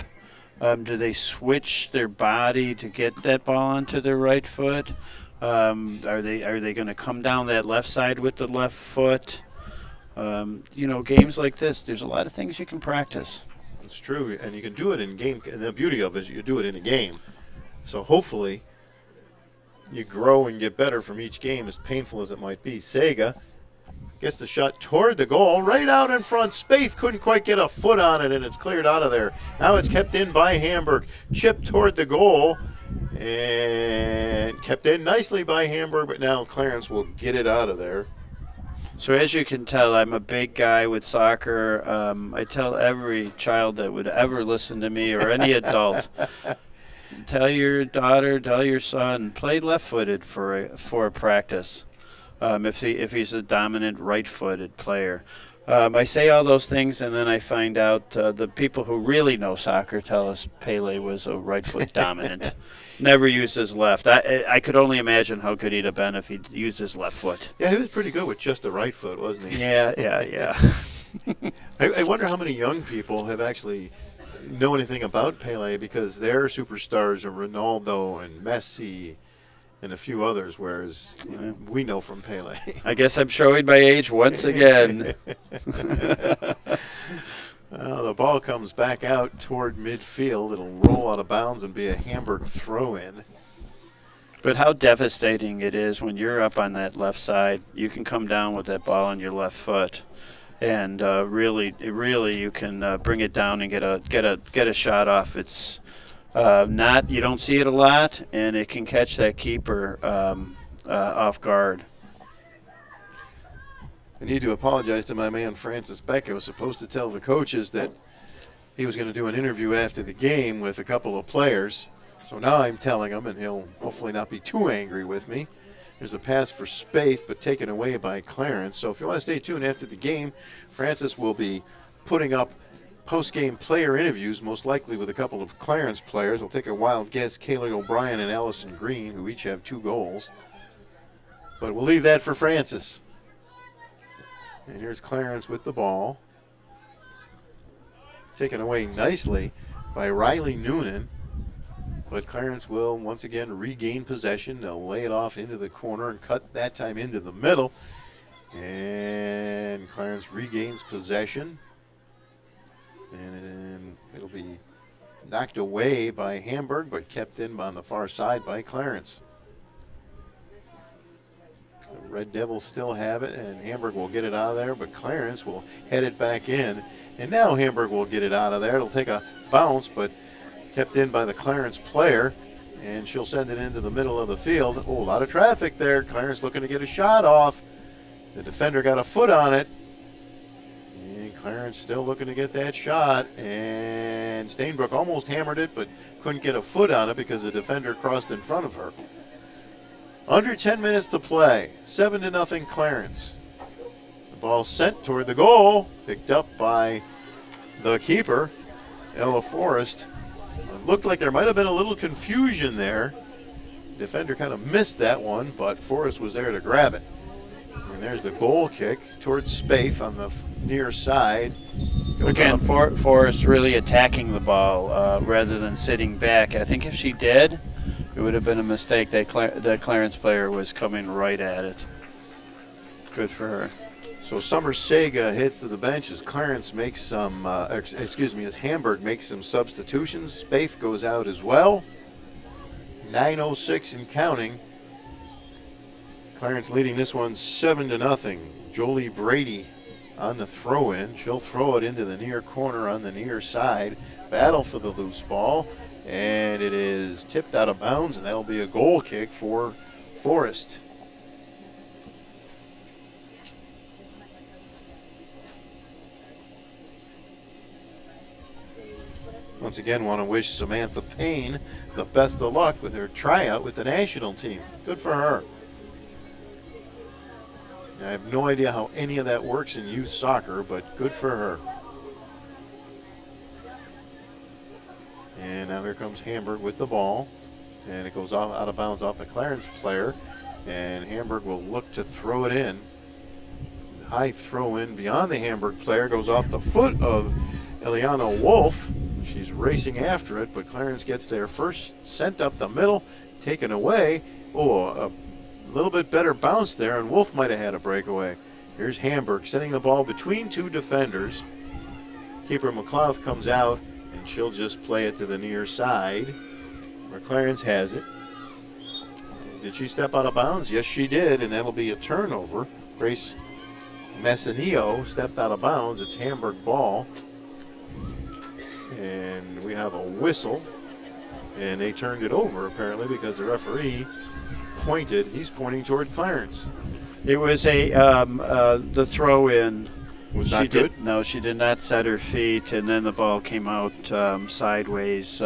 Do they switch their body to get that ball onto their right foot? Are they going to come down that left side with the left foot? Games like this, there's a lot of things you can practice. It's true, and you can do it in game. And the beauty of it is you do it in a game. So hopefully you grow and get better from each game, as painful as it might be. Sega gets the shot toward the goal, right out in front. Spaeth couldn't quite get a foot on it, and it's cleared out of there. Now it's kept in by Hamburg. Chip toward the goal, and kept in nicely by Hamburg, but now Clarence will get it out of there. So as you can tell, I'm a big guy with soccer. I tell every child that would ever listen to me, or any adult, tell your daughter, tell your son, play left-footed for a practice. If he's a dominant right-footed player. I say all those things, and then I find out the people who really know soccer tell us Pele was a right-foot dominant. Never used his left. I could only imagine how good he'd have been if he'd used his left foot. Yeah, he was pretty good with just the right foot, wasn't he? Yeah. I wonder how many young people have actually know anything about Pele, because their superstars are Ronaldo and Messi and a few others, whereas we know from Pele. I guess I'm showing my age once again. The ball comes back out toward midfield. It'll roll out of bounds and be a Hamburg throw-in. But how devastating it is when you're up on that left side. You can come down with that ball on your left foot, and really you can bring it down and get a shot off. It's you don't see it a lot, and it can catch that keeper off guard. I need to apologize to my man Francis Beck. I was supposed to tell the coaches that he was going to do an interview after the game with a couple of players. So now I'm telling him, and he'll hopefully not be too angry with me. There's a pass for Spaeth, but taken away by Clarence. So if you want to stay tuned after the game, Francis will be putting up post-game player interviews, most likely with a couple of Clarence players. We'll take a wild guess, Kaylee O'Brien and Allison Green, who each have 2 goals. But we'll leave that for Francis. And here's Clarence with the ball. Taken away nicely by Riley Noonan. But Clarence will once again regain possession. They'll lay it off into the corner and cut that time into the middle. And Clarence regains possession. And it'll be knocked away by Hamburg, but kept in on the far side by Clarence. The Red Devils still have it, and Hamburg will get it out of there, but Clarence will head it back in. And now Hamburg will get it out of there. It'll take a bounce, but kept in by the Clarence player, and she'll send it into the middle of the field. Oh, a lot of traffic there. Clarence looking to get a shot off. The defender got a foot on it. And Clarence still looking to get that shot, and Stainbrook almost hammered it, but couldn't get a foot on it because the defender crossed in front of her. Under 10 minutes to play, 7-0 Clarence. The ball sent toward the goal, picked up by the keeper, Ella Forrest. It looked like there might have been a little confusion there. Defender kind of missed that one, but Forrest was there to grab it. And there's the goal kick towards Spaeth on the near side. Again, Forrest really attacking the ball rather than sitting back. I think if she did, it would have been a mistake. That Clarence player was coming right at it. Good for her. So Summer Sega heads to the bench as Clarence makes some, as Hamburg makes some substitutions. Spaeth goes out as well. 9:06 and counting. Clarence leading this one 7-0. Jolie Brady on the throw-in. She'll throw it into the near corner on the near side. Battle for the loose ball. And it is tipped out of bounds, and that'll be a goal kick for Forrest. Once again, want to wish Samantha Payne the best of luck with her tryout with the national team. Good for her. I have no idea how any of that works in youth soccer, but good for her. And now here comes Hamburg with the ball. And it goes off, out of bounds off the Clarence player. And Hamburg will look to throw it in. High throw in beyond the Hamburg player. Goes off the foot of Eliana Wolf. She's racing after it, but Clarence gets there first. Sent up the middle. Taken away. Oh, a little bit better bounce there, and Wolf might have had a breakaway. Here's Hamburg sending the ball between two defenders. Keeper McLeod comes out, and she'll just play it to the near side where Clarence has it. Did she step out of bounds? Yes, she did, and that'll be a turnover. Grace Messinillo stepped out of bounds. It's Hamburg ball. And we have a whistle, and they turned it over apparently because the referee pointed. He's pointing toward Clarence. It was the throw in. Was not good? No, she did not set her feet, and then the ball came out sideways.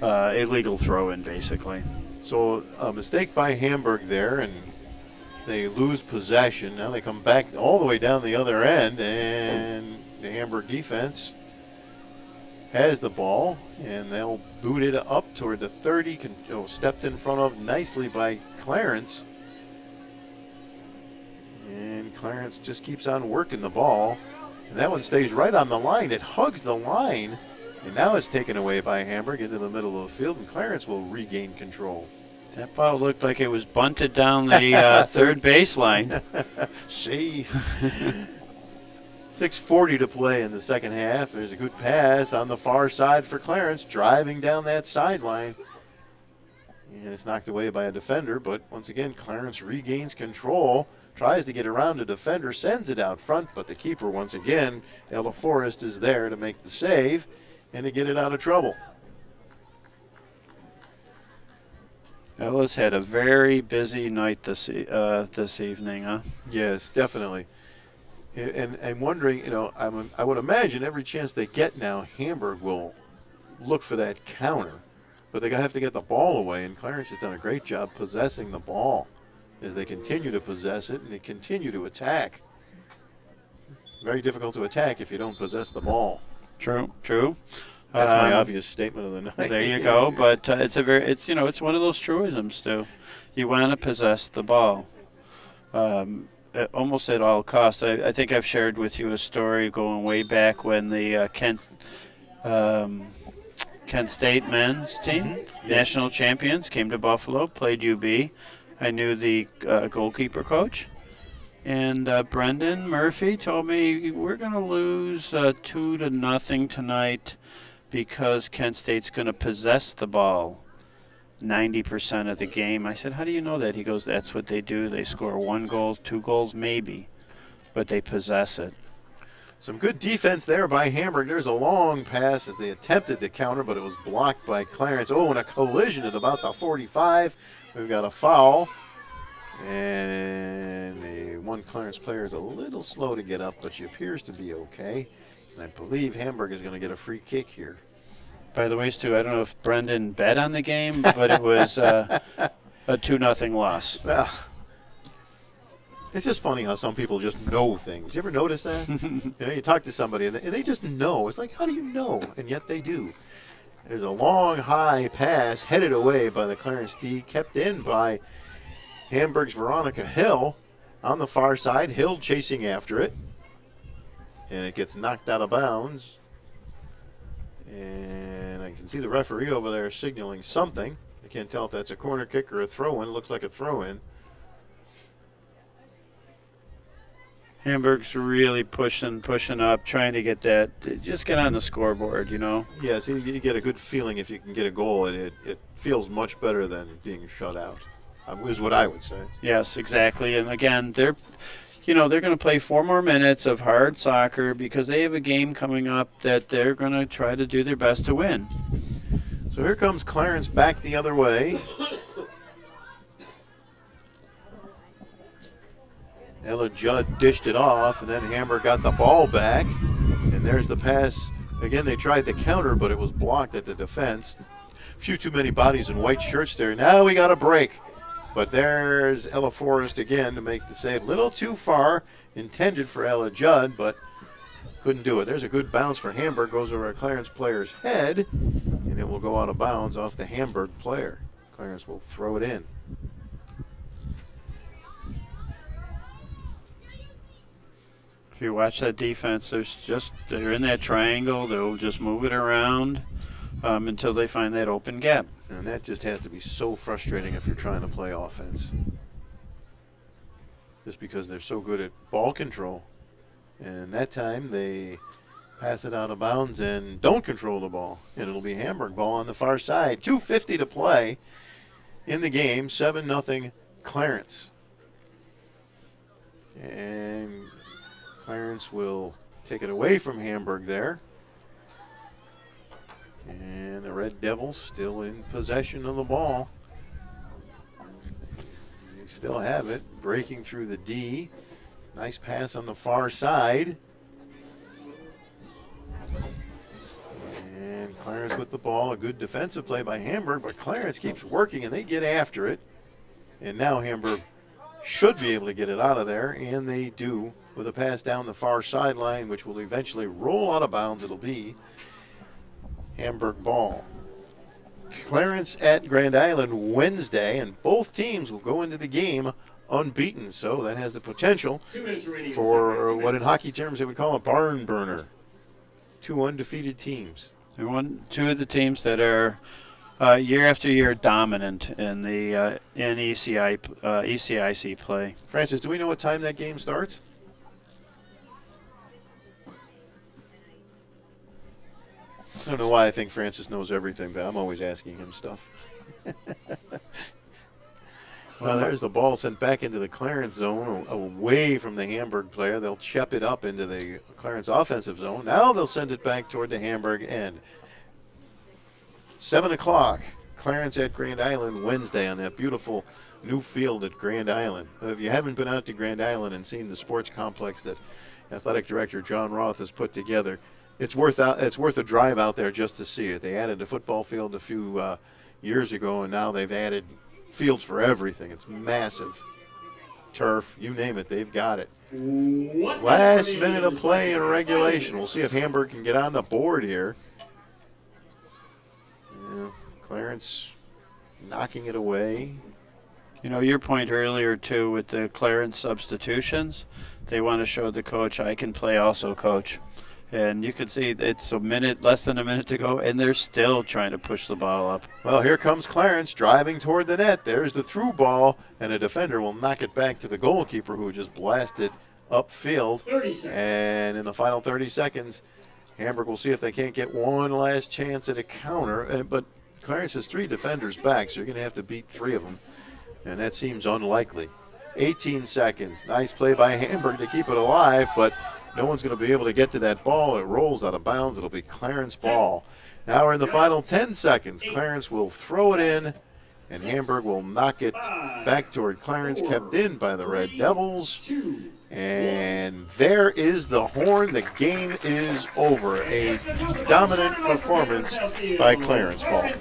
Illegal throw in, basically. So a mistake by Hamburg there, and they lose possession. Now they come back all the way down the other end, and the Hamburg defense has the ball, and they'll boot it up toward the 30. Stepped in front of nicely by Clarence. And Clarence just keeps on working the ball. And that one stays right on the line. It hugs the line. And now it's taken away by Hamburg into the middle of the field, and Clarence will regain control. That ball looked like it was bunted down the third baseline. Safe. 6:40 to play in the second half. There's a good pass on the far side for Clarence, driving down that sideline. And it's knocked away by a defender, but once again, Clarence regains control, tries to get around a defender, sends it out front, but the keeper, once again, Ella Forrest, is there to make the save and to get it out of trouble. Ella's had a very busy night this evening, huh? Yes, definitely. And I'm wondering, I would imagine every chance they get now, Hamburg will look for that counter. But they have to get the ball away, and Clarence has done a great job possessing the ball as they continue to possess it and they continue to attack. Very difficult to attack if you don't possess the ball. True. That's my obvious statement of the night. There you go. But it's one of those truisms, too. You want to possess the ball. Almost at all costs. I think I've shared with you a story going way back when the Kent State men's team, national champions, came to Buffalo, played UB. I knew the goalkeeper coach. And Brendan Murphy told me, we're going to lose 2-0 tonight because Kent State's going to possess the ball 90% of the game. I said, how do you know that? He goes, that's what they do. They score 1 goal, 2 goals maybe, but they possess it. Some good defense there by Hamburg. There's a long pass as they attempted to counter, but it was blocked by Clarence. Oh, and a collision at about the 45. We've got a foul. And the one Clarence player is a little slow to get up, but she appears to be okay. And I believe Hamburg is going to get a free kick here. By the way, Stu, I don't know if Brendan bet on the game, but it was a 2-0 loss. Well, it's just funny how some people just know things. You ever notice that? You talk to somebody and they just know. It's like, how do you know? And yet they do. There's a long, high pass headed away by the Clarence D, kept in by Hamburg's Veronica Hill on the far side. Hill chasing after it. And it gets knocked out of bounds. And I can see the referee over there signaling something. I can't tell if that's a corner kick or a throw-in. It looks like a throw-in. Hamburg's really pushing up, trying to get that. Just get on the scoreboard, Yeah, see, you get a good feeling if you can get a goal. It feels much better than being shut out, is what I would say. Yes, exactly. And again, they're going to play 4 more minutes of hard soccer because they have a game coming up that they're going to try to do their best to win. So here comes Clarence back the other way. Ella Judd dished it off, and then Hamburg got the ball back. And there's the pass. Again, they tried to counter, but it was blocked at the defense. A few too many bodies in white shirts there. Now we got a break. But there's Ella Forrest again to make the save. Little too far, intended for Ella Judd, but couldn't do it. There's a good bounce for Hamburg, goes over a Clarence player's head, and it will go out of bounds off the Hamburg player. Clarence will throw it in. If you watch that defense, they're in that triangle. They'll just move it around until they find that open gap. And that just has to be so frustrating if you're trying to play offense. Just because they're so good at ball control. And that time they pass it out of bounds and don't control the ball. And it'll be Hamburg ball on the far side. 2:50 to play in the game. 7-0 Clarence. And Clarence will take it away from Hamburg there. And the Red Devils still in possession of the ball. They still have it. Breaking through the D. Nice pass on the far side. And Clarence with the ball. A good defensive play by Hamburg, but Clarence keeps working and they get after it. And now Hamburg should be able to get it out of there, and they do with a pass down the far sideline, which will eventually roll out of bounds. It'll be Hamburg ball. Clarence at Grand Island Wednesday, and both teams will go into the game unbeaten, so that has the potential for what in hockey terms they would call a barn burner. 2 undefeated teams. Two of the teams that are year after year dominant in the ECIC play. Francis, do we know what time that game starts? I don't know why I think Francis knows everything, but I'm always asking him stuff. Well, there's the ball sent back into the Clarence zone, away from the Hamburg player. They'll chip it up into the Clarence offensive zone. Now they'll send it back toward the Hamburg end. 7 o'clock, Clarence at Grand Island Wednesday on that beautiful new field at Grand Island. If you haven't been out to Grand Island and seen the sports complex that athletic director John Roth has put together, it's worth a drive out there just to see it. They added a football field a few years ago, and now they've added fields for everything. It's massive. Turf, you name it, they've got it. Last minute of play in regulation. We'll see if Hamburg can get on the board here. Yeah, Clarence knocking it away. You know, your point earlier, too, with the Clarence substitutions, they want to show the coach, I can play also, coach. And you can see it's less than a minute to go, and they're still trying to push the ball up. Well, here comes Clarence driving toward the net. There's the through ball, and a defender will knock it back to the goalkeeper who just blasted upfield. 30 seconds. And in the final 30 seconds, Hamburg will see if they can't get one last chance at a counter. But Clarence has 3 defenders back, so you're going to have to beat 3 of them, and that seems unlikely. 18 seconds. Nice play by Hamburg to keep it alive, but no one's going to be able to get to that ball. It rolls out of bounds. It'll be Clarence ball. Now we're in the final 10 seconds. Clarence will throw it in, and Hamburg will knock it back toward Clarence, kept in by the Red Devils. And there is the horn. The game is over. A dominant performance by Clarence ball.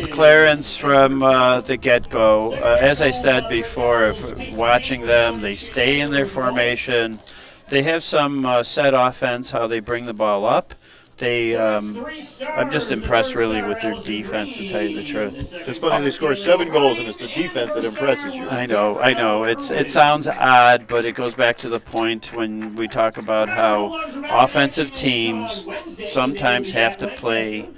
Clarence from the get-go. As I said before, watching them, they stay in their formation. They have some set offense, how they bring the ball up. I'm just impressed, really, with their defense, to tell you the truth. It's funny, they score 7 goals, and it's the defense that impresses you. I know. It sounds odd, but it goes back to the point when we talk about how offensive teams sometimes have to play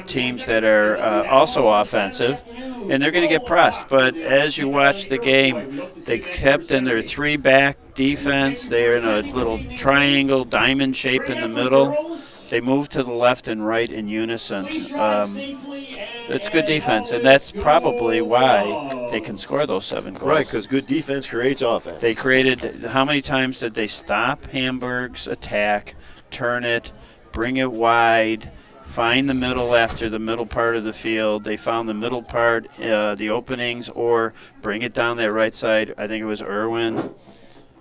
teams that are also offensive, and they're going to get pressed. But as you watch the game, they kept in their 3-back defense. They're in a little triangle, diamond shape in the middle. They move to the left and right in unison. It's good defense, and that's probably why they can score those 7 goals. Right, because good defense creates offense. They created, how many times did they stop Hamburg's attack, turn it, bring it wide, find the middle after the middle part of the field? They found the middle part, the openings, or bring it down that right side. I think it was Irwin.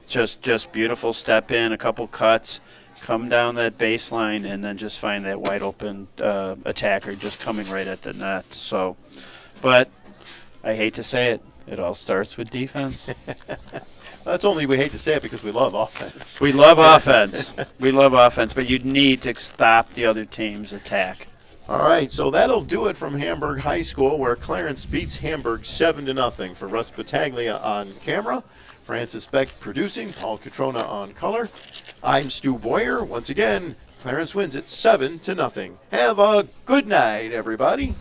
Just beautiful step in, a couple cuts. Come down that baseline and then just find that wide open attacker just coming right at the net. So, but I hate to say it, It all starts with defense. That's only, we hate to say it because we love offense. We love offense. We love offense, but you need to stop the other team's attack. All right, so that'll do it from Hamburg High School, where Clarence beats Hamburg 7-0. For Russ Battaglia on camera, Francis Beck producing, Paul Catrona on color. I'm Stu Boyer. Once again, Clarence wins it 7-0. Have a good night, everybody.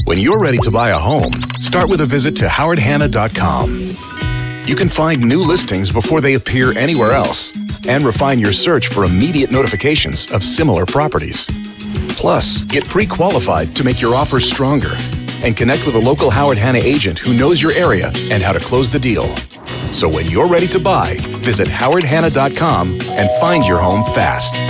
When you're ready to buy a home, start with a visit to howardhanna.com. You can find new listings before they appear anywhere else and refine your search for immediate notifications of similar properties. Plus, get pre-qualified to make your offers stronger and connect with a local Howard Hanna agent who knows your area and how to close the deal. So when you're ready to buy, visit howardhanna.com and find your home fast.